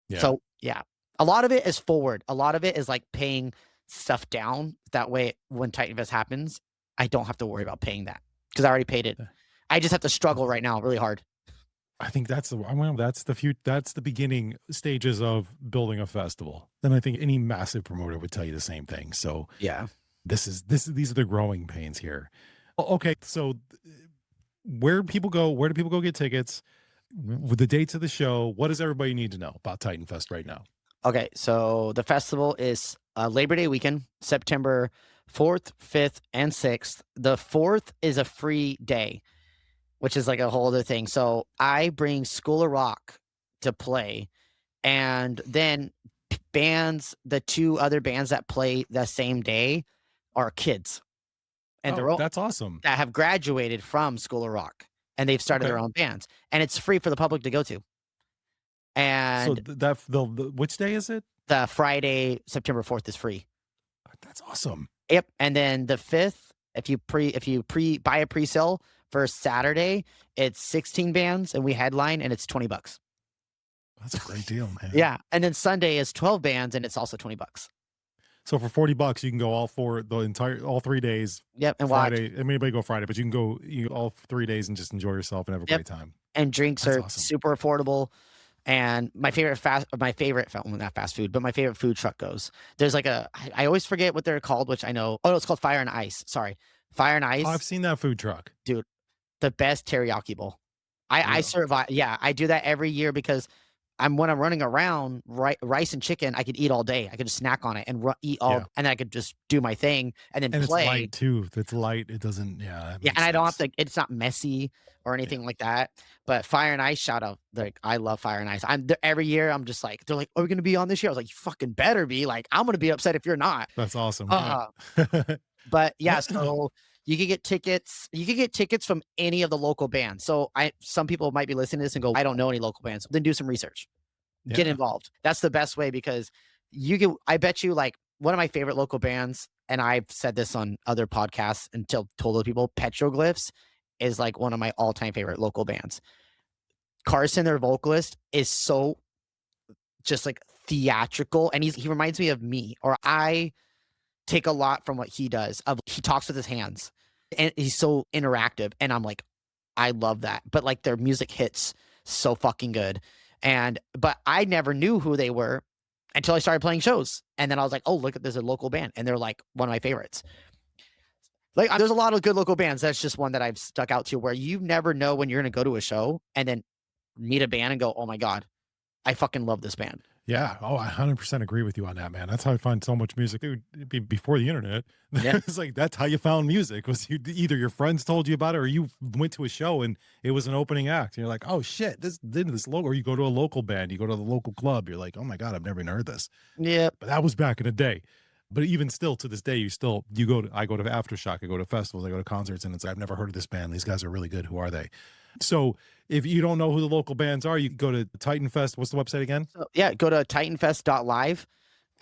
Yeah. So yeah, a lot of it is forward. A lot of it is like paying stuff down. That way, when Titan Fest happens, I don't have to worry about paying that because I already paid it. Yeah. I just have to I struggle th right now really hard. I think that's the well, that's the beginning stages of building a festival. Then I think any massive promoter would tell you the same thing. So Yeah. these are the growing pains here. Okay, so where do people go get tickets? The dates of the show, what does everybody need to know about Titan Fest right now? Okay. So the festival is Labor Day weekend, September 4th, 5th, and 6th. The 4th is a free day, which is like a whole other thing. So I bring School of Rock to play. And then the two other bands that play the same day are kids. And they're Oh, all that's awesome. that have graduated from School of Rock, and they've started their Okay. own bands, and it's free for the public to go to. So And the which day is it? the Friday, September 4th is free. That's awesome. Yep, and then the 5th, if you buy a presale for Saturday, it's 16 bands, and we headline, and it's $20. That's a great deal, man. Yeah, and then Sunday is 12 bands, and it's also $20. So for $40, you can go all 3 days, Yep, and watch. Friday. I mean, anybody go Friday, but you all 3 days and just enjoy yourself and have a Yep, great time. and drinks That's are awesome. super affordable. And well, not fast food, but my favorite food truck goes. There's like I always forget what they're called, which I know. Oh, no, it's called Fire and Ice. Sorry, Fire and Oh, Ice, I've seen that food truck. dude. The best teriyaki bowl. I Real. survive. Yeah, I do that every year because when I'm running around, rice and chicken, I could eat all day. I could just snack on it and eat all, Yeah. and I could just do my thing and then And it's play. light too. If it's light, it doesn't yeah, that Yeah, and makes I don't have sense. to it's not messy or Yeah. anything like that, but Fire and Ice, shout out, like, I love Fire and Ice. Every year, I'm just like they're like, "Are we gonna be on this year?" I was like, "You fucking better be, like, I'm gonna be upset if you're not." That's awesome. Yeah. Uh, but yeah, so you can get tickets from any of the local bands. So some people might be listening to this and go, "I don't know any local bands." Then do some research. Get Yeah. involved. That's the best way because I bet you, like, one of my favorite local bands, and I've said this on other podcasts until told other people, Petroglyphs is like one of my all-time favorite local bands. Carson, their vocalist, is so just like theatrical, and he reminds me of me, or I take a lot from what he does. He talks with his hands, and he's so interactive, and I'm like, I love that. But like their music hits so fucking good. But I never knew who they were until I started playing shows. And then I was like, oh, look, there's a local band. And they're like one of my favorites. Like there's a lot of good local bands. That's just one that I've stuck out to where you never know when you're gonna go to a show and then meet a band and go, oh my God, I fucking love this band. Yeah. Oh, I 100% agree with you on that, man. That's how I find so much music. Dude, before the internet, Yeah. it's like that's how you found music was either your friends told you about it or you went to a show and it was an opening act. And you're like, oh shit, this local. Or you go to a local band, you go to the local club. You're like, oh my god, I've never even heard this. Yeah. But that was back in the day. But even still, to this day, I go to Aftershock, I go to festivals, I go to concerts, and it's like, I've never heard of this band. These guys are really good. Who are they? So if you don't know who the local bands are, you can go to Titan Fest. What's the website again? So yeah, go to titanfest.live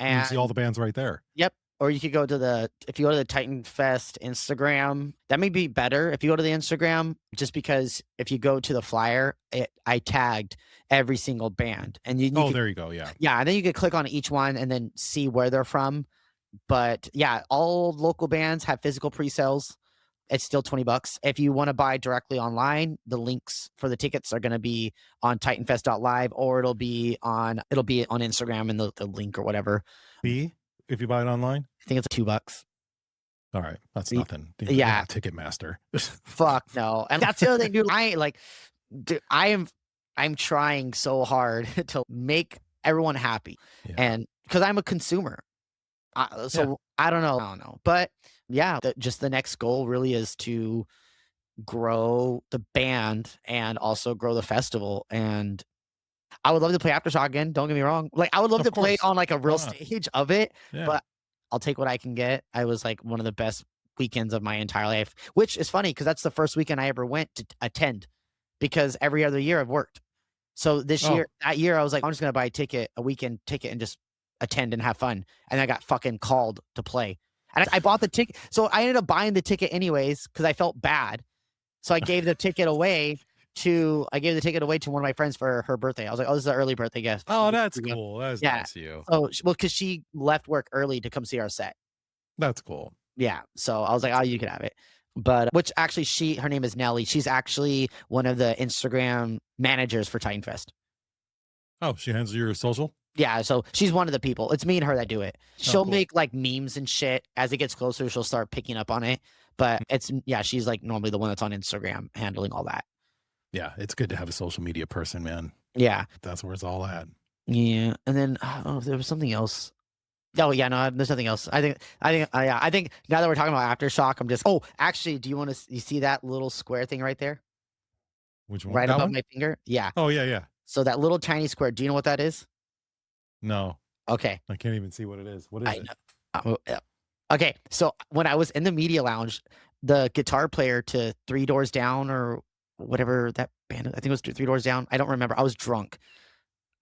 You can see all and the bands right there. yep. Or you could go to if you go to the Titan Fest Instagram, that may be better if you go to the Instagram, just because if you go to the flyer, I tagged every single band, and you Oh, could, there you go. Yeah. yeah, and then you could click on each one and then see where they're from. But yeah, all local bands have physical pre-sales. It's still $20. If you want to buy directly online, the links for the tickets are going to be on titanfest.live, or it'll be on Instagram and the link or whatever. Fee? if you buy it online? I think it's $2. All right, that's Y nothing. They're yeah, not Ticketmaster. fuck no, and that's the other thing, dude, I ain't like dude, I'm trying so hard to make everyone happy, Yeah. and because 'cause I'm a consumer, Yeah. so I don't know, but yeah, just the next goal really is to grow the band and also grow the festival, and I would love to play Aftershock again, don't get me wrong. Like, I would love Of to play course. on, like, a Why real not? stage of it, Yeah. but I'll take what I can get. I was, like, one of the best weekends of my entire life, which is funny because that's the first weekend I ever went to attend, because every other year I've worked. So this year Oh, that year, I was like, "I'm just gonna buy a weekend ticket and just attend and have fun," and I got fucking called to play. And I bought the ticket, so I ended up buying the ticket anyways because I felt bad. So I gave the ticket away to one of my friends for her birthday. I was like, "Oh, this is an early birthday gift." oh, that's cool. That's Yeah. nice of you. So, sh well, because she left work early to come see our set. That's cool. Yeah. So I was like, That's "Oh, you can have it." But which actually her name is Nelly. She's actually one of the Instagram managers for Titan Fest. Oh, she handles your social? Yeah, so she's one of the people. It's me and her that do it. Oh, She'll cool. make, like, memes and shit. As it gets closer, she'll start picking up on it, but yeah, she's, like, normally the one that's on Instagram handling all that. Yeah, it's good to have a social media person, man. Yeah. That's where it's all at. Yeah, and then I don't know if there was something else. Oh, yeah, no, there's nothing else. Yeah, I think now that we're talking about Aftershock, I'm just oh, actually, do you wanna you see that little square thing right there? Which one? Right That above one? my finger? Yeah. Oh, yeah, yeah. So that little tiny square, do you know what that is? No, Okay. I can't even see what it is. What is I it? know. Yeah. Okay, so when I was in the media lounge, the guitar player to Three Doors Down or whatever that band I think it was Three Doors Down, I don't remember, I was drunk.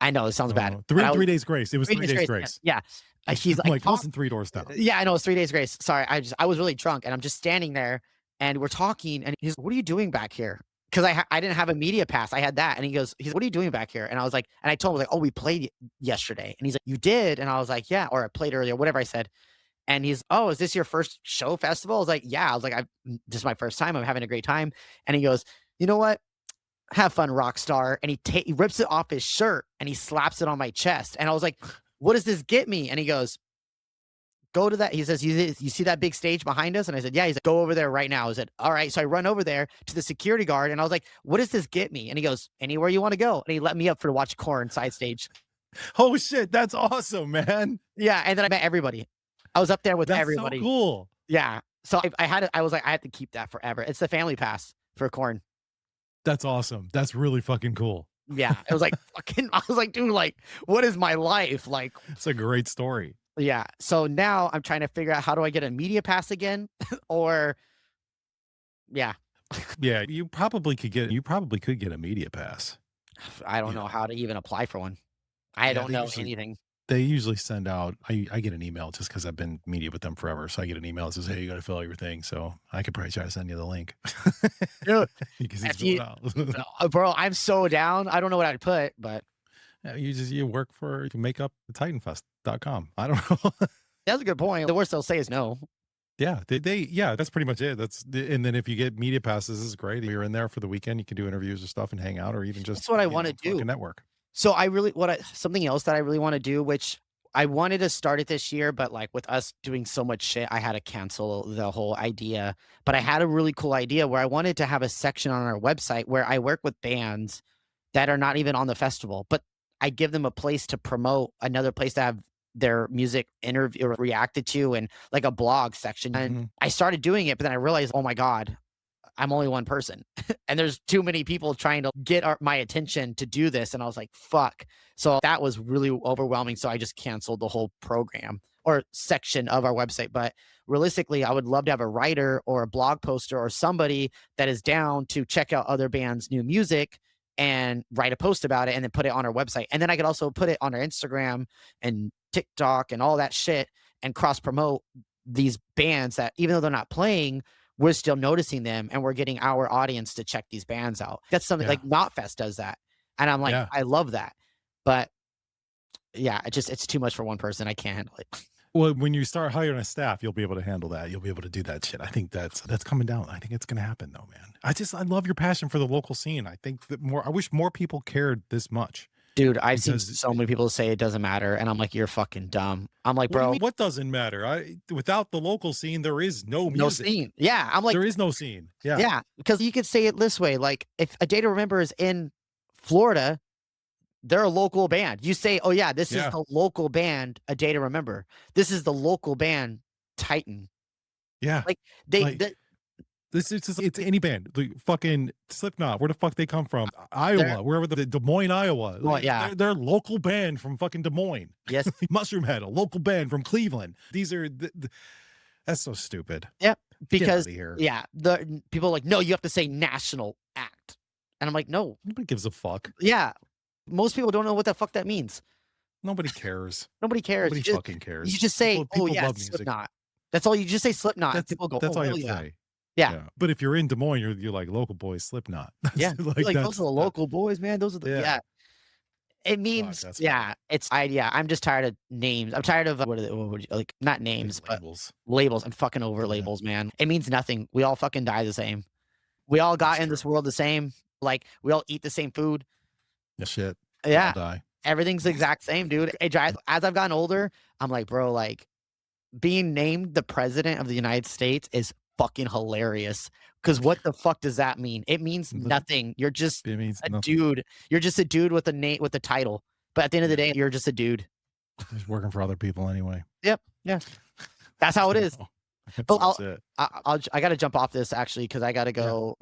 I know, it sounds bad, but I was 3 Days Grace. It was 3 3 Days Days Grace, yeah, Grace. yeah. He's I'm like, like, it "Talk." wasn't 3 Doors Down. Yeah, I know, it's 3 Days Grace. Sorry, I was really drunk, and I'm just standing there, and we're talking, and he's, "What are you doing back here?" 'Cause I didn't have a media pass, I had that, and he's, "What are you doing back here?" And I was like and I told him, like, "Oh, we played yesterday." And he's like, "You did?" And I was like, "Yeah," or "I played earlier," whatever I said. And he's, "Oh, is this your first show festival?" I was like, "Yeah." I was like, This is my first time, I'm having a great time." And he goes, "You know what? Have fun, rock star." And he rips it off his shirt, and he slaps it on my chest, and I was like, "What does this get me?" And he goes, "Go to that." He says, You see that big stage behind us?" And I said, "Yeah." He's like, "Go over there right now." I said, "All right." So I run over there to the security guard, and I was like, "What does this get me?" And he goes, "Anywhere you wanna go." And he let me up for to watch Korn side stage. Oh, shit, that's awesome, man. Yeah, and then I met everybody. I was up there with That's so everybody. cool. Yeah. So I had to I was like, I had to keep that forever. It's the family pass for Korn. That's awesome. That's really fucking cool. Yeah. It was like fucking I was like, "Dude, like, what is my life?" Like, It's a great story. yeah. So now I'm trying to figure out how do I get a media pass again or yeah. Yeah, you probably could get a media pass, I don't you know know? how to even apply for one. I Yeah, don't know anything. they usually send out I get an email just because 'cause I've been media with them forever, so I get an email that says, "Hey, you gotta fill out your thing," so I could probably try to send you the link. Dude, You can just if fill it you out. bro, I'm so down. I don't know what I'd put, but Yeah, you work for you make up the titanfest.com. I don't know. that's a good point. The worst they'll say is no. Yeah, yeah, that's pretty much it. And then if you get media passes, this is great. You're in there for the weekend, you can do interviews or stuff and hang out or even just, That's what I wanna do. fucking network. So I really what I something else that I really wanna do, which I wanted to start it this year, but, like, with us doing so much shit, I had to cancel the whole idea. But I had a really cool idea where I wanted to have a section on our website where I work with bands that are not even on the festival, but I give them a place to promote, another place to have their music interview or reacted to and, like, a blog section. And Mhm. I started doing it, but then I realized, "Oh my god, I'm only one person and there's too many people trying to get my attention to do this." And I was like, fuck. So that was really overwhelming. So I just canceled the whole program or section of our website. But realistically, I would love to have a writer or a blog poster or somebody that is down to check out other bands' new music and write a post about it and then put it on our website. And then I could also put it on our Instagram and TikTok and all that shit and cross promote these bands that even though they're not playing, we're still noticing them and we're getting our audience to check these bands out. That's something Yeah. like Knotfest does that. And I'm like, Yeah. I love that. But yeah, it's too much for one person. I can't handle it. Well, when you start hiring a staff, you'll be able to handle that. You'll be able to do that shit. I think that's coming down. I think it's gonna happen though, man. I love your passion for the local scene. I think that more I wish more people cared this much. Dude, I've seen because so many people say it doesn't matter, and I'm like, "You're fucking dumb." I'm like, what do you "Bro, mean? What doesn't matter? Without the local scene, there is no no music. scene." Yeah, I'm like, There is no scene. Yeah. yeah, because you could say it this way, like, if A Day to Remember is in Florida, they're a local band. You say, "Oh, yeah, this is Yeah. the local band, A Day to Remember. This is the local band, Titan." Yeah. Like, they Like the this is just, it's any band. The fucking Slipknot, where the fuck they come from? they're Iowa, wherever the Des Moines, Iowa. well, Like, yeah. they're a local band from fucking Des Moines. Yes. Mushroom Head, a local band from Cleveland. These are that's so stupid. Yep, Get out because of here. yeah, the people are like, "No, you have to say national act." And I'm like, "No." Nobody gives a fuck. Yeah, most people don't know what the fuck that means. Nobody cares. Nobody cares. Nobody fucking You cares. just say, People "Oh, people yeah, love music. Slipknot." That's all you just say Slipknot, and That's people go, that's "Oh, all you hell have to yeah." say. Yeah, Yeah. But if you're in Des Moines, you're like local boys, Slipknot. yeah. That's You're like like, "Those are the local boys, man. Those are the" yeah. yeah. It Fuck, means that's funny. yeah, yeah, I'm just tired of names. I'm tired of, what would you like, not Big names, but labels. labels. I'm fucking over Yeah. labels, man. It means nothing. We all fucking die the same. We all That's got in true. this world the same, like, we all eat the same food. Yeah, shit. We all Yeah, die. everything's the exact same, dude. As I've gotten older, I'm like, "Bro, like, being named the president of the United States is fucking hilarious. Because what the fuck does that mean? It means The nothing. You're just It means a nothing. dude. You're just a dude with a name with a title. But at the end of the Yeah. day, you're just a dude." Just working for other people anyway. Yep, yeah. That's how it You is. know? But That's it. I gotta jump off this actually because I gotta Yeah. go.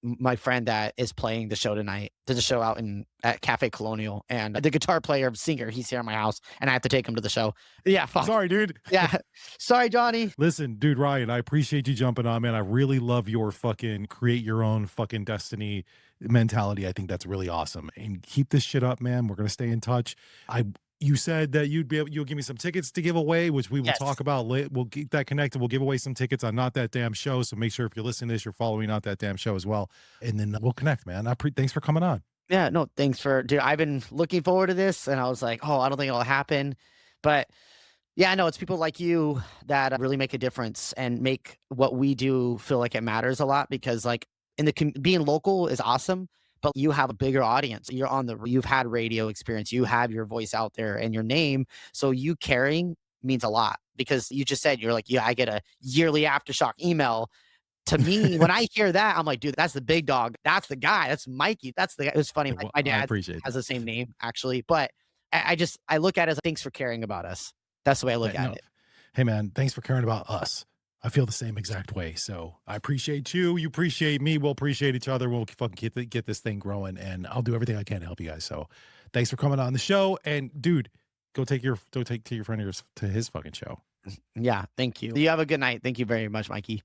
My friend that is playing the show tonight, there's a show out in at Cafe Colonial, and the guitar player, singer, he's here at my house, and I have to take him to the show. Yeah, fuck. Sorry, dude. Yeah. Sorry, Johnny. Listen, dude, Ryan, I appreciate you jumping on, man. I really love your fucking create your own fucking destiny mentality. I think that's really awesome. And keep this shit up, man. We're gonna stay in touch. I You said that you'll give me some tickets to give away, which we will talk Yes. about later. We'll keep that connected. We'll give away some tickets on Not That Damn Show. So make sure if you're listening to this, you're following Not That Damn Show as well. And then we'll connect, man. Thanks for coming on. Yeah, no, thanks for dude, I've been looking forward to this, and I was like, "Oh, I don't think it'll happen." But yeah, no, it's people like you that really make a difference and make what we do feel like it matters a lot because, like, in the being local is awesome, but you have a bigger audience. You've had radio experience, you have your voice out there and your name, so you caring means a lot because you just said you're like, "Yeah, I get a yearly Aftershock email." To me, when I hear that, I'm like, "Dude, that's the big dog. That's the guy. That's Mikey. That's the guy." It was funny. Well, My I dad appreciate has that. the same name actually, but I look at it as thanks for caring about us. That's the way I look at No, it. hey man, thanks for caring about us. I feel the same exact way. So I appreciate you. You appreciate me. We'll appreciate each other. We'll fucking get this thing growing, and I'll do everything I can to help you guys. So thanks for coming on the show. And dude, go take to your friend of yours to his fucking show. Yeah, thank you. You have a good night. Thank you very much, Mikey.